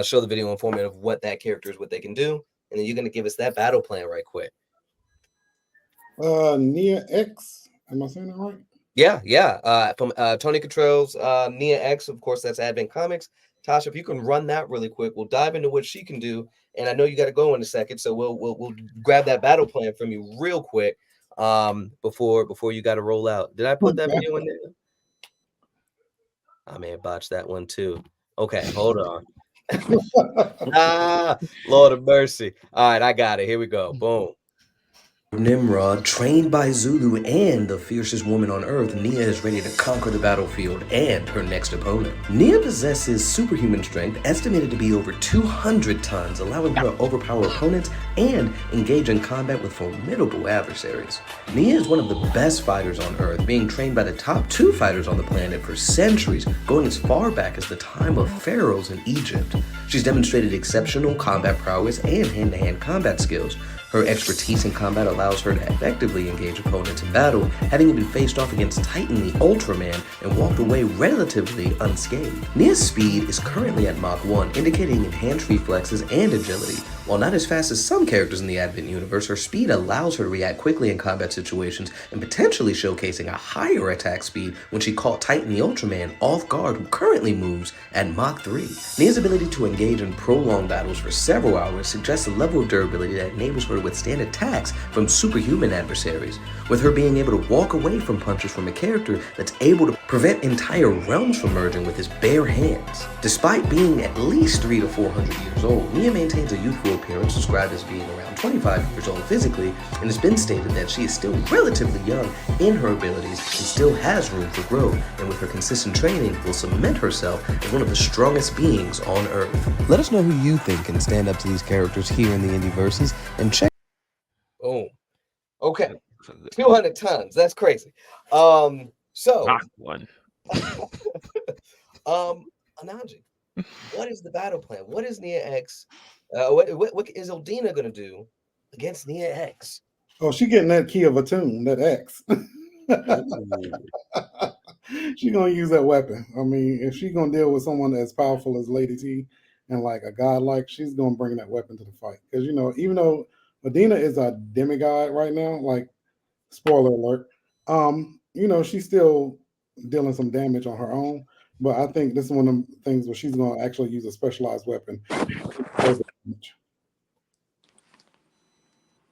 show the video in format of what that character is, what they can do. And then you're going to give us that battle plan right quick. Nia X. Am I saying that right? Yeah. From Tony Cottrell's Nia X, of course, that's Advent Comics. Tasha, if you can run that really quick, we'll dive into what she can do. And I know you got to go in a second, so we'll grab that battle plan from you real quick before you got to roll out. Did I put that video in there? I may have botched that one too. Okay, hold on. Lord of mercy. All right, I got it. Here we go. Boom. Nimrod, trained by Zulu and the fiercest woman on Earth, Nia is ready to conquer the battlefield and her next opponent. Nia possesses superhuman strength, estimated to be over 200 tons, allowing her to overpower opponents and engage in combat with formidable adversaries. Nia is one of the best fighters on Earth, being trained by the top 2 fighters on the planet for centuries, going as far back as the time of pharaohs in Egypt. She's demonstrated exceptional combat prowess and hand-to-hand combat skills. Her expertise in combat allows her to effectively engage opponents in battle, having even faced off against Titan the Ultraman and walked away relatively unscathed. Nia's speed is currently at Mach 1, indicating enhanced reflexes and agility, While not as fast as some characters in the Advent universe, her speed allows her to react quickly in combat situations and potentially showcasing a higher attack speed when she caught Titan the Ultraman off guard, who currently moves at Mach 3. Nia's ability to engage in prolonged battles for several hours suggests a level of durability that enables her to withstand attacks from superhuman adversaries, with her being able to walk away from punches from a character that's able to prevent entire realms from merging with his bare hands. Despite being at least 300 to 400 years old, Nia maintains a youthful appearance, described as being around 25 years old physically, and it's been stated that she is still relatively young in her abilities and still has room for growth, and with her consistent training will cement herself as one of the strongest beings on Earth. Let us know who you think can stand up to these characters here in the Indieverses, and check. Boom. Okay. 200 tons. That's crazy. So Mach 1. Anaji, what is the battle plan? What is Nia X? What is Odina gonna do against Nia X? Oh, she getting that key of a tune, that X. She gonna use that weapon. I mean, if she gonna deal with someone as powerful as Lady T and like a godlike, she's gonna bring that weapon to the fight. Because even though Adina is a demigod right now, like spoiler alert, she's still dealing some damage on her own. But I think this is one of the things where she's gonna actually use a specialized weapon.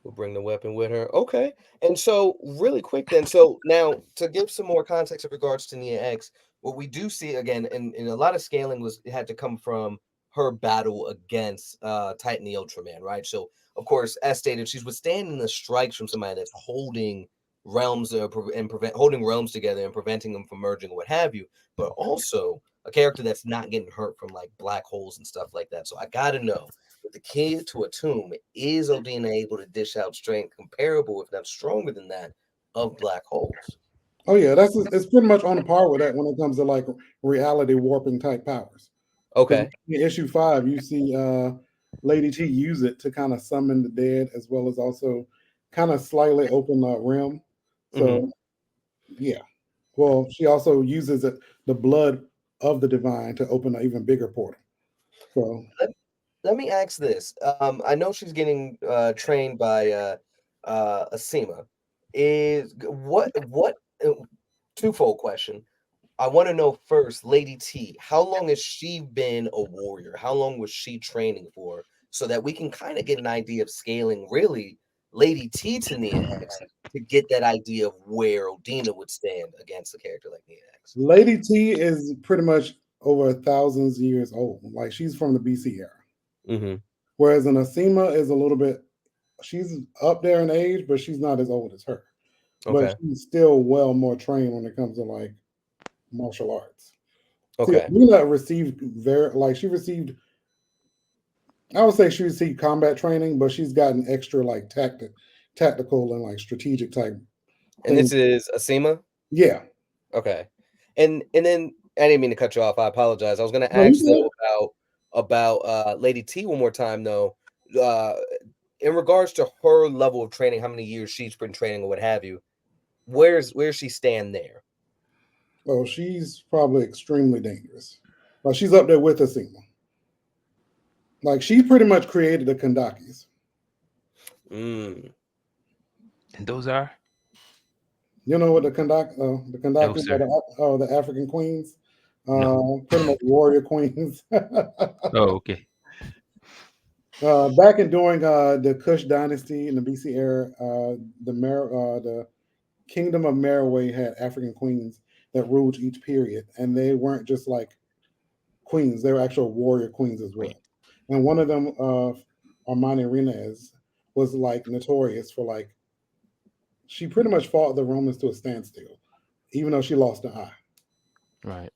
We'll bring the weapon with her. Okay. And so really quick then, so now to give some more context in regards to Nia X, what we do see again, in a lot of scaling had to come from her battle against Titan the Ultraman, right? So of course, as stated, she's withstanding the strikes from somebody that's holding realms holding realms together and preventing them from merging or what have you, but also a character that's not getting hurt from like black holes and stuff like that. So I gotta know, with the key to a tomb, is Odina able to dish out strength comparable, if not stronger than that, of black holes? Oh yeah, it's pretty much on par with that when it comes to like reality warping type powers. Okay. In issue 5, you see Lady T use it to kind of summon the dead, as well as also kind of slightly open the realm. So yeah. Well, she also uses the blood of the divine to open an even bigger portal. So let me ask this. I know she's getting trained by Asima. Is what twofold question. I want to know first, Lady T, how long has she been a warrior? How long was she training for? So that we can kind of get an idea of scaling really Lady T to Nia X to get that idea of where Odina would stand against a character like Nia X. Lady T is pretty much over 1,000 years old. Like she's from the BC era. Whereas an Asima is a little bit, she's up there in age, but she's not as old as her. But she's still well more trained when it comes to like martial arts. Okay. See, Luna received I would say she received combat training, but she's gotten extra like tactical and like strategic type. And this is Asima? Yeah. Okay. And then I didn't mean to cut you off. I apologize. I was gonna ask though about Lady T one more time though. In regards to her level of training, how many years she's been training or what have you, where's she stand there? Oh, she's probably extremely dangerous. But she's up there with Asima. Like she pretty much created the Kandakis. And those are? You know what the Kandakis are? The African queens. Pretty much warrior queens. Oh, okay. Back in during the Kush dynasty in the BC era, the Kingdom of Merowe had African queens that ruled each period, and they weren't just like queens; they were actual warrior queens as well. And one of them, Armani Rinez, was like notorious for like she pretty much fought the Romans to a standstill, even though she lost an eye. Right.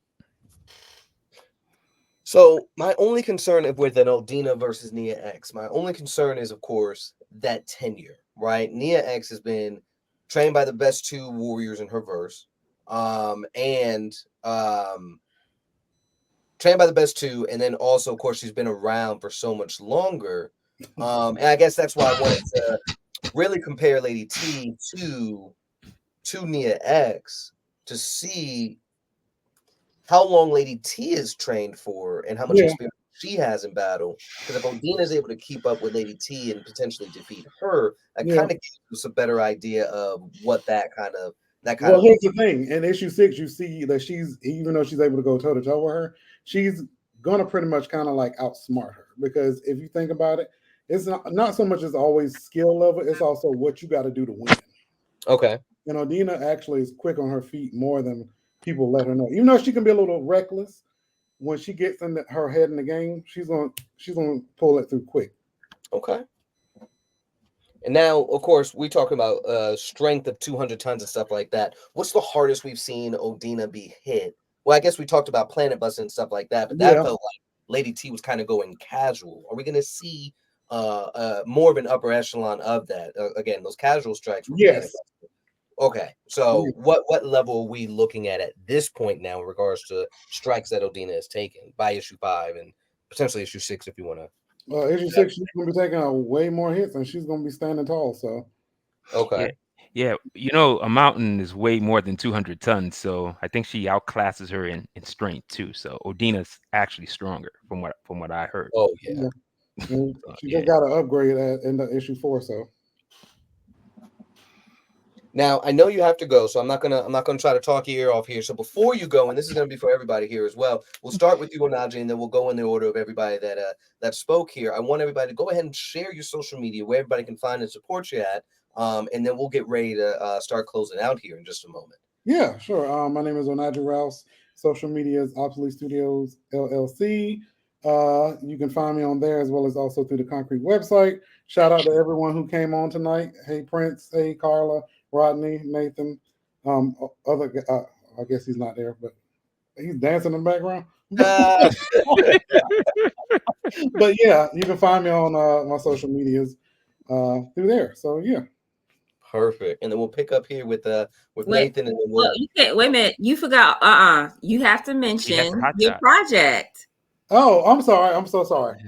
So my only concern with an Odina versus Nia X, my only concern is, of course, that tenure, right? Nia X has been trained by the best 2 warriors in her verse, trained by the best 2, and then also, of course, she's been around for so much longer. And I guess that's why I wanted to really compare Lady T to Nia X to see how long Lady T is trained for and how much experience she has in battle. Because if Odina is able to keep up with Lady T and potentially defeat her, that Yeah. kind of gives us a better idea of what that kind of Well, here's the thing. In issue 6, you see that she's, even though she's able to go toe to toe with her, she's gonna pretty much kind of like outsmart her. Because if you think about it, it's not so much as always skill level, it's also what you got to do to win. Okay. And Odina actually is quick on her feet more than people let her know. Even though she can be a little reckless, when she gets in her head in the game, she's gonna pull it through quick. Okay. And now, of course, we talk about strength of 200 tons and stuff like that. What's the hardest we've seen Odina be hit? Well, I guess we talked about planet busting and stuff like that, but that felt like Lady T was kind of going casual. Are we going to see more of an upper echelon of that? Again, those casual strikes were planet busting. Okay, so what level are we looking at this point now in regards to strikes that Odina has taken by issue 5 and potentially issue 6 if you want to? Issue 6, she's gonna be taking way more hits, and she's gonna be standing tall. So, okay, yeah, a mountain is way more than 200 tons, so I think she outclasses her in strength too. So Odina's actually stronger from what I heard. Oh yeah. She just got to upgrade in the issue 4. So. Now I know you have to go, so I'm not gonna try to talk your ear off here. So before you go, and this is gonna be for everybody here as well, we'll start with you, Onaji, and then we'll go in the order of everybody that spoke here. I want everybody to go ahead and share your social media where everybody can find and support you at, and then we'll get ready to start closing out here in just a moment. Yeah, sure. My name is Onaji Rouse. Social media is Obsolete Studios LLC. You can find me on there as well as also through the Concrete website. Shout out to everyone who came on tonight. Hey Prince, hey Carla, Rodney, Nathan, I guess he's not there, but he's dancing in the background. But yeah, you can find me on my social medias through there. So yeah. Perfect. And then we'll pick up here with Nathan, and then we'll. You can't, wait a minute. You forgot. You have to mention your project. Oh, I'm sorry. I'm so sorry.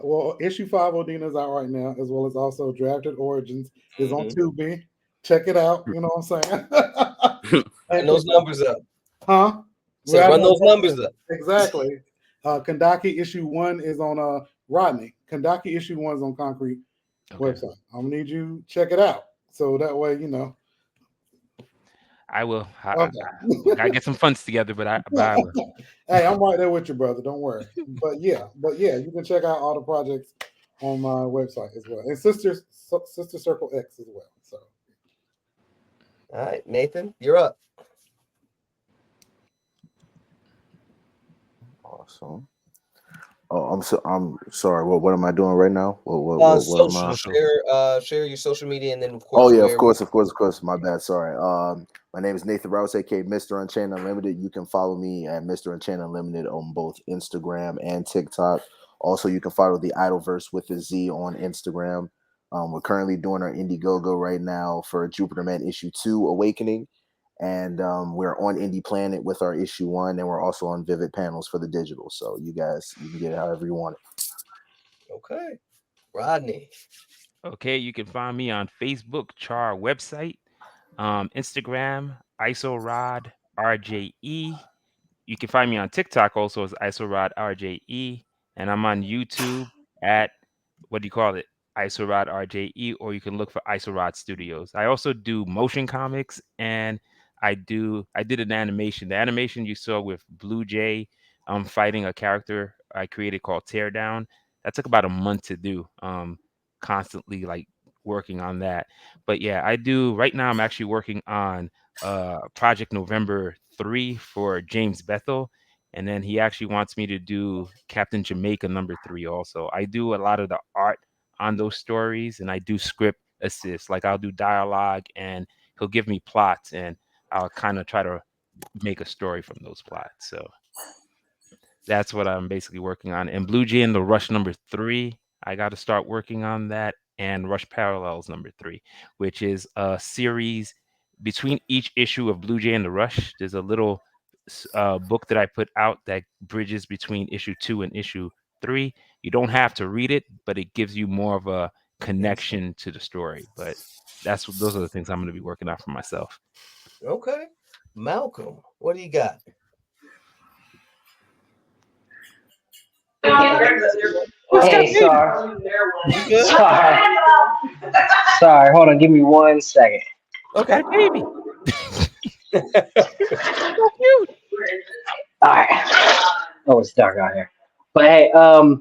Well, issue 5 Odina is out right now, as well as also Drafted Origins is on Tubi. Check it out. You know what I'm saying? And those numbers up. Huh? So run those numbers up. Exactly. Kandaki issue 1 is on Rodney. Kandaki issue 1 is on Concrete website. I'm gonna need you check it out. So that way, I will. I gotta get some funds together, but I will. Hey, I'm right there with you, brother. Don't worry. But yeah, you can check out all the projects on my website as well, and Sister Circle X as well. So, all right, Nathan, you're up. Awesome. Oh, I'm sorry. What am I doing right now? What social. Share your social media, and then of course. Oh yeah, of course. My bad. Sorry. My name is Nathan Rouse, aka Mr. Unchained Unlimited. You can follow me at Mr. Unchained Unlimited on both Instagram and TikTok. Also, you can follow the Idleverse with a Z on Instagram. We're currently doing our Indiegogo right now for Jupiter Man issue 2 Awakening. And we're on Indie Planet with our issue 1, and we're also on Vivid Panels for the digital. So you can get it however you want it. Okay, Rodney. Okay, you can find me on Facebook, Char website, Instagram, IsoRod RJE. You can find me on TikTok also as IsoRod RJE, and I'm on YouTube at IsoRod RJE, or you can look for IsoRod Studios. I also do motion comics, and I did an animation. The animation you saw with Blue Jay fighting a character I created called Teardown. That took about a month to do. Constantly like working on that. But yeah, right now I'm actually working on Project November 3 for James Bethel. And then he actually wants me to do Captain Jamaica #3 also. I do a lot of the art on those stories, and I do script assist. Like I'll do dialogue, and he'll give me plots, and I'll kind of try to make a story from those plots. So that's what I'm basically working on. And Blue Jay and the Rush #3, I got to start working on that. And Rush Parallels #3, which is a series between each issue of Blue Jay and the Rush. There's a little book that I put out that bridges between issue 2 and issue 3. You don't have to read it, but it gives you more of a connection to the story. But those are the things I'm going to be working on for myself. Okay, Malcolm, what do you got? Hey, sorry. You good? Sorry, hold on. Give me 1 second. Okay. Baby. So cute. All right. Oh, it's dark out here. But hey,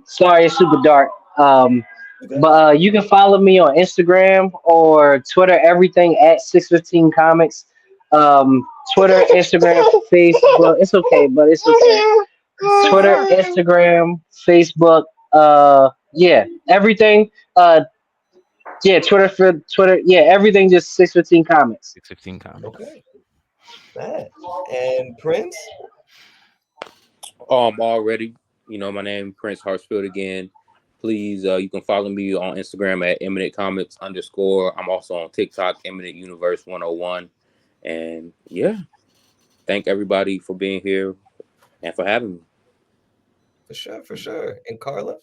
sorry, it's super dark. But you can follow me on Instagram or Twitter, everything at 615 Comics. Twitter, Instagram, Facebook. It's okay, but it's okay. Twitter, Instagram, Facebook. Yeah, everything. Yeah, Twitter for Twitter. Yeah, everything. Just 615 Comics. 615 Comics. Okay. That. And Prince? Already, my name Prince Hartsfield again. Please, you can follow me on Instagram at Eminent Comics _. I'm also on TikTok, Eminent Universe 101. And yeah, thank everybody for being here and for having me. For sure. And Carla?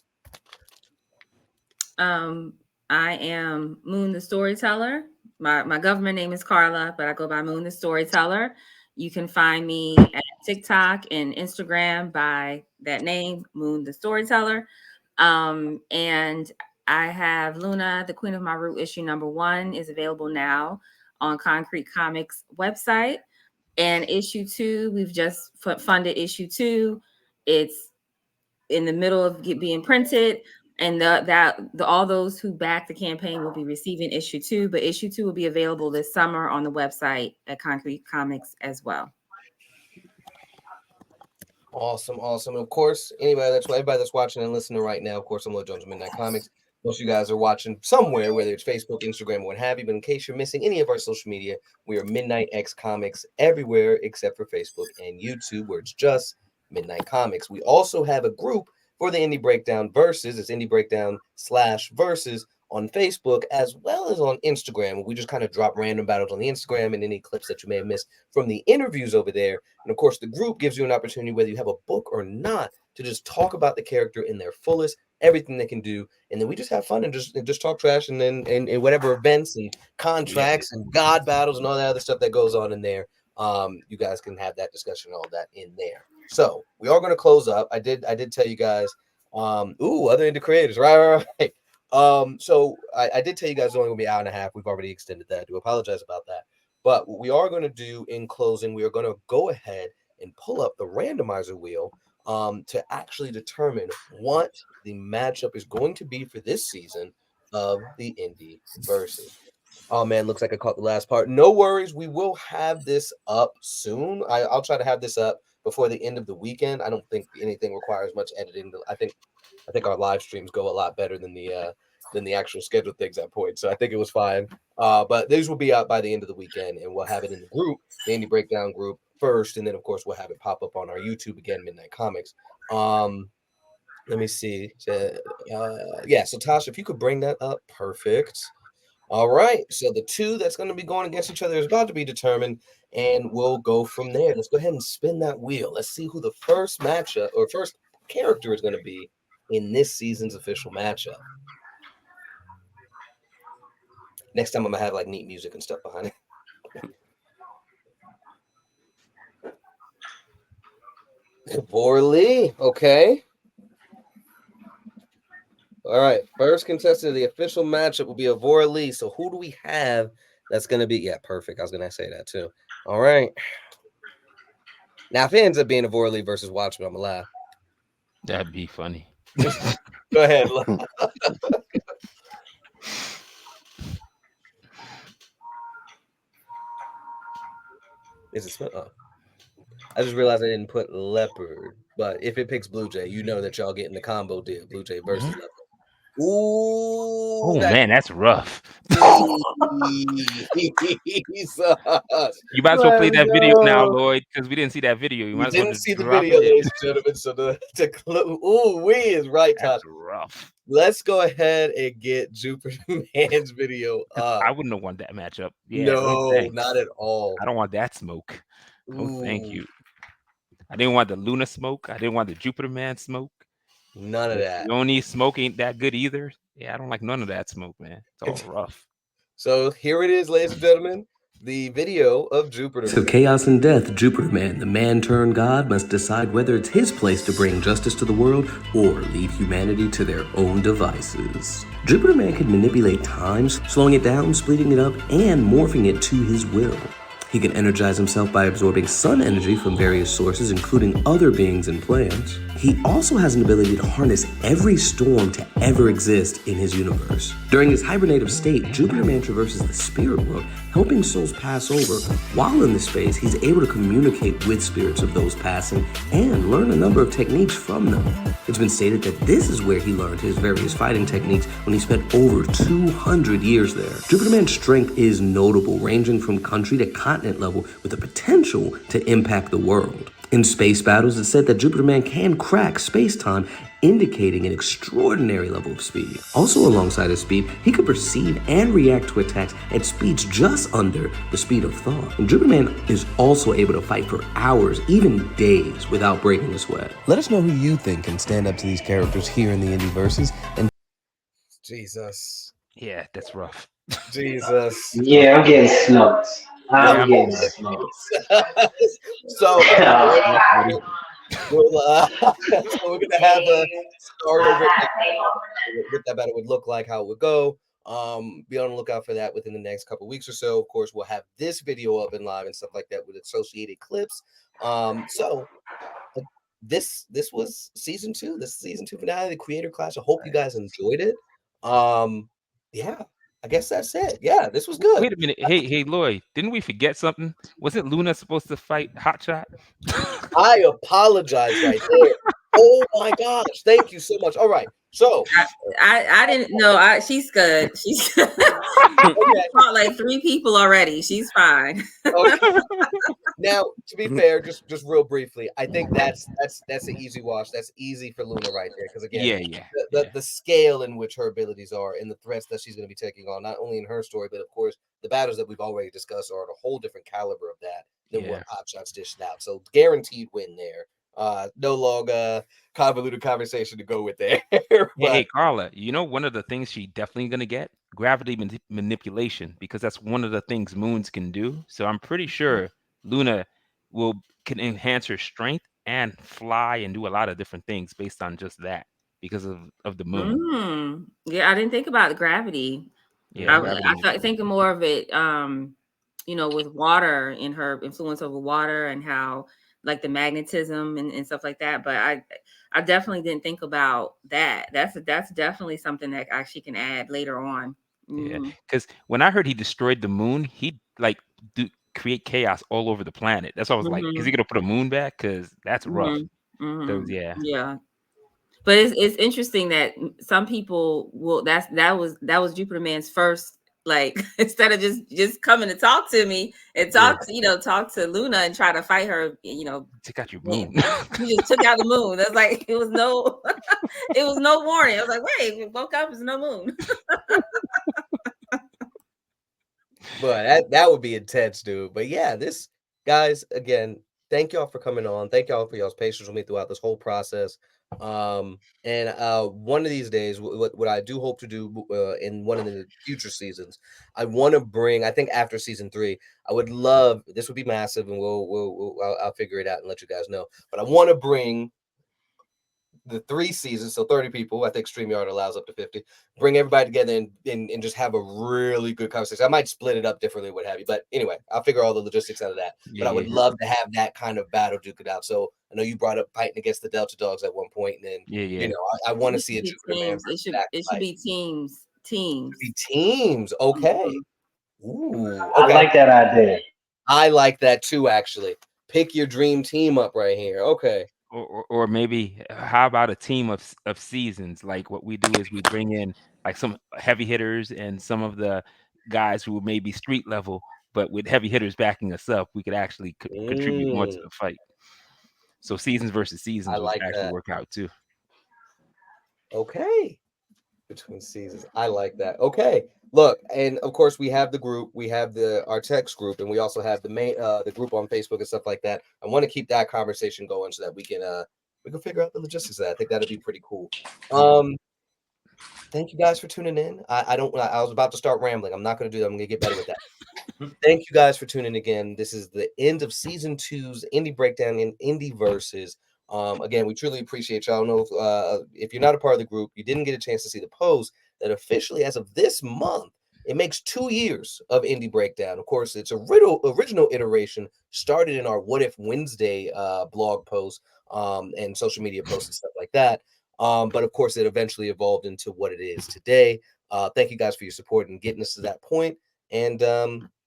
I am Moon the Storyteller. My government name is Carla, but I go by Moon the Storyteller. You can find me at TikTok and Instagram by that name, Moon the Storyteller. And I have Luna, the Queen of My Root, issue #1 is available now on Concrete Comics website. And issue 2, we've just funded issue 2. It's in the middle of being printed, and all those who back the campaign will be receiving issue 2, but issue 2 will be available this summer on the website at Concrete Comics as well. Awesome. Of course, everybody that's watching and listening right now, of course, I'm Lil Jones of Midnight Comics. Most of you guys are watching somewhere, whether it's Facebook, Instagram, or what have you. But in case you're missing any of our social media, we are Midnight X Comics everywhere except for Facebook and YouTube, where it's just Midnight Comics. We also have a group for the Indie Breakdown Versus. It's Indie Breakdown /Versus on Facebook as well as on Instagram. We just kind of drop random battles on the Instagram and any clips that you may have missed from the interviews over there. And of course, the group gives you an opportunity, whether you have a book or not, to just talk about the character in their fullest, everything they can do, and then we just have fun and just talk trash, and then and whatever events and contracts and god battles and all that other stuff that goes on in there. You guys can have that discussion, all that in there. So we are going to close up. I did tell you guys. Other indie creators, right. So I did tell you guys it's only gonna be an hour and a half. We've already extended that. I do apologize about that. But what we are going to do in closing, we are going to go ahead and pull up the randomizer wheel to actually determine what the matchup is going to be for this season of the Indie Versus. Oh man, looks like I caught the last part. No worries, we will have this up soon. I'll try to have this up before the end of the weekend. I don't think anything requires much editing. I think our live streams go a lot better than the actual scheduled things at point. So I think it was fine. But these will be out by the end of the weekend, and we'll have it in the group, the Indie Breakdown group first, and then of course we'll have it pop up on our YouTube again, Midnight Comics. Let me see. So Tasha, if you could bring that up, perfect. All right, so the two that's going to be going against each other is about to be determined, and we'll go from there. Let's go ahead and spin that wheel. Let's see who the first matchup or first character is going to be in this season's official matchup. Next time I'm gonna have like neat music and stuff behind it. Vorley, okay. All right, first contestant of the official matchup will be a Vorley. So who do we have that's gonna be? Yeah, perfect. I was gonna say that too. All right. Now, if it ends up being a Vorley versus Watchmen, I'm gonna laugh. That'd be funny. Go ahead. Is it? I just realized I didn't put Leopard, but if it picks Blue Jay, you know that y'all getting the combo deal. Blue Jay versus Leopard. Ooh, oh man, that's rough. You might as well play that video now, Lloyd, because we didn't see that video. You might as well didn't just see the drop video, it in. ladies and gentlemen. So we is right, Todd. That's rough. Let's go ahead and get Jupiter Man's video up. I wouldn't have won that matchup. Yeah, no, not at all. I don't want that smoke. No, thank Ooh. you. I didn't want the Luna smoke. I didn't want the Jupiter Man smoke. None of that. The only smoke ain't that good either. Yeah, I don't like none of that smoke, man. It's all rough. So here it is, ladies and gentlemen. the video of Jupiter So Man. chaos and death, Jupiter Man, the man turned god, must decide whether it's his place to bring justice to the world or leave humanity to their own devices. Jupiter Man can manipulate time, slowing it down, splitting it up, and morphing it to his will. He can energize himself by absorbing sun energy from various sources, including other beings and plants. He also has an ability to harness every storm to ever exist in his universe. During his hibernative state, Jupiter Man traverses the spirit world, helping souls pass over. While in this phase, he's able to communicate with spirits of those passing and learn a number of techniques from them. It's been stated that this is where he learned his various fighting techniques when he spent over 200 years there. Jupiter Man's strength is notable, ranging from country to continent level, with the potential to impact the world. In space battles, it's said that Jupiter Man can crack space-time, indicating an extraordinary level of speed. Also alongside his speed, he could perceive and react to attacks at speeds just under the speed of thought. And Jupiter Man is also able to fight for hours, even days, without breaking a sweat. Let us know who you think can stand up to these characters here in the Indieverses, and Jesus. Yeah, that's rough. Jesus. Yeah, I'm getting smoked. I'm Yeah, getting smoked. So yeah, buddy. we'll, so we're gonna have a start over what that battle would look like, how it would go. Be on the lookout for that within the next couple weeks or so. Of course, we'll have this video up and live and stuff like that with associated clips. So this was season 2. This is season 2 finale, the creator class. I hope you guys enjoyed it. Yeah, I guess that's it. Yeah, this was good. Wait a minute. Hey, Lloyd, didn't we forget something? Wasn't Luna supposed to fight Hotshot? I apologize right there. Oh my gosh, thank you so much. All right, so I didn't know. She's good. She's good. okay. Fought like 3 people already. She's fine. Okay. Now, to be fair, just real briefly, I think that's an easy wash. That's easy for Luna right there, because again, Yeah. the scale in which her abilities are and the threats that she's going to be taking on, not only in her story, but of course the battles that we've already discussed are at a whole different caliber of that than what Hotshot's dished out. So guaranteed win there. No long convoluted conversation to go with there. Hey, Carla, you know one of the things she definitely gonna get? Gravity manipulation, because that's one of the things moons can do. So I'm pretty sure Luna can enhance her strength and fly and do a lot of different things based on just that because of the moon. Yeah, I didn't think about the gravity. Yeah, I thought thinking more of it, with water and her influence over water and how like the magnetism and stuff like that. But I definitely didn't think about that. That's definitely something that she can add later on. Yeah, because when I heard he destroyed the moon, he'd like create chaos all over the planet. That's why I was like, is he gonna put a moon back? Because that's rough. So Yeah. But it's interesting that some people will that was Jupiter Man's first, like, instead of just coming to talk to me and talk to Luna and try to fight her, take out your moon. He just took out the moon. That's like it was no warning. I was like, wait, we woke up, there's no moon. But that would be intense, dude. But yeah, this guys, again, thank y'all for coming on. Thank y'all for y'all's patience with me throughout this whole process. And one of these days, what I do hope to do in one of the future seasons, I want to bring. I think after season 3, I would love. This would be massive, and I'll figure it out and let you guys know. But I want to bring the 3 seasons, so 30 people. I think StreamYard allows up to 50. Bring everybody together and just have a really good conversation. I might split it up differently, what have you. But anyway, I'll figure all the logistics out of that. But I would love to have that kind of battle duke it out. So I know you brought up fighting against the Delta Dogs at one point, and then I want to see a Jupiter Man. It should be teams. Teams. Okay. Ooh. Okay. I like that idea. I like that too, actually. Pick your dream team up right here. Okay. Or maybe how about a team of seasons? Like what we do is we bring in like some heavy hitters and some of the guys who may be street level, but with heavy hitters backing us up, we could actually contribute more to the fight. So seasons versus seasons would actually work out too. Okay. Between seasons. I like that. Okay. Look, and of course we have the group, we have our text group, and we also have the main the group on Facebook and stuff like that. I want to keep that conversation going so that we can figure out the logistics of that. I think that'd be pretty cool. Thank you guys for tuning in. I was about to start rambling. I'm not gonna do that. I'm gonna get better with that. Thank you guys for tuning in again. This is the end of season 2's Indie Breakdown and Indie Verses. Again, we truly appreciate y'all. I don't know if you're not a part of the group, you didn't get a chance to see the post that officially, as of this month, it makes 2 years of Indie Breakdown. Of course, its original iteration started in our What If Wednesday blog post and social media posts and stuff like that. But of course, it eventually evolved into what it is today. Thank you guys for your support and getting us to that point. And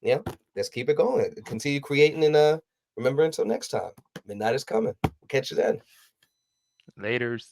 yeah, let's keep it going. Continue creating and remember until next time. Midnight is coming. We'll catch you then. Laters.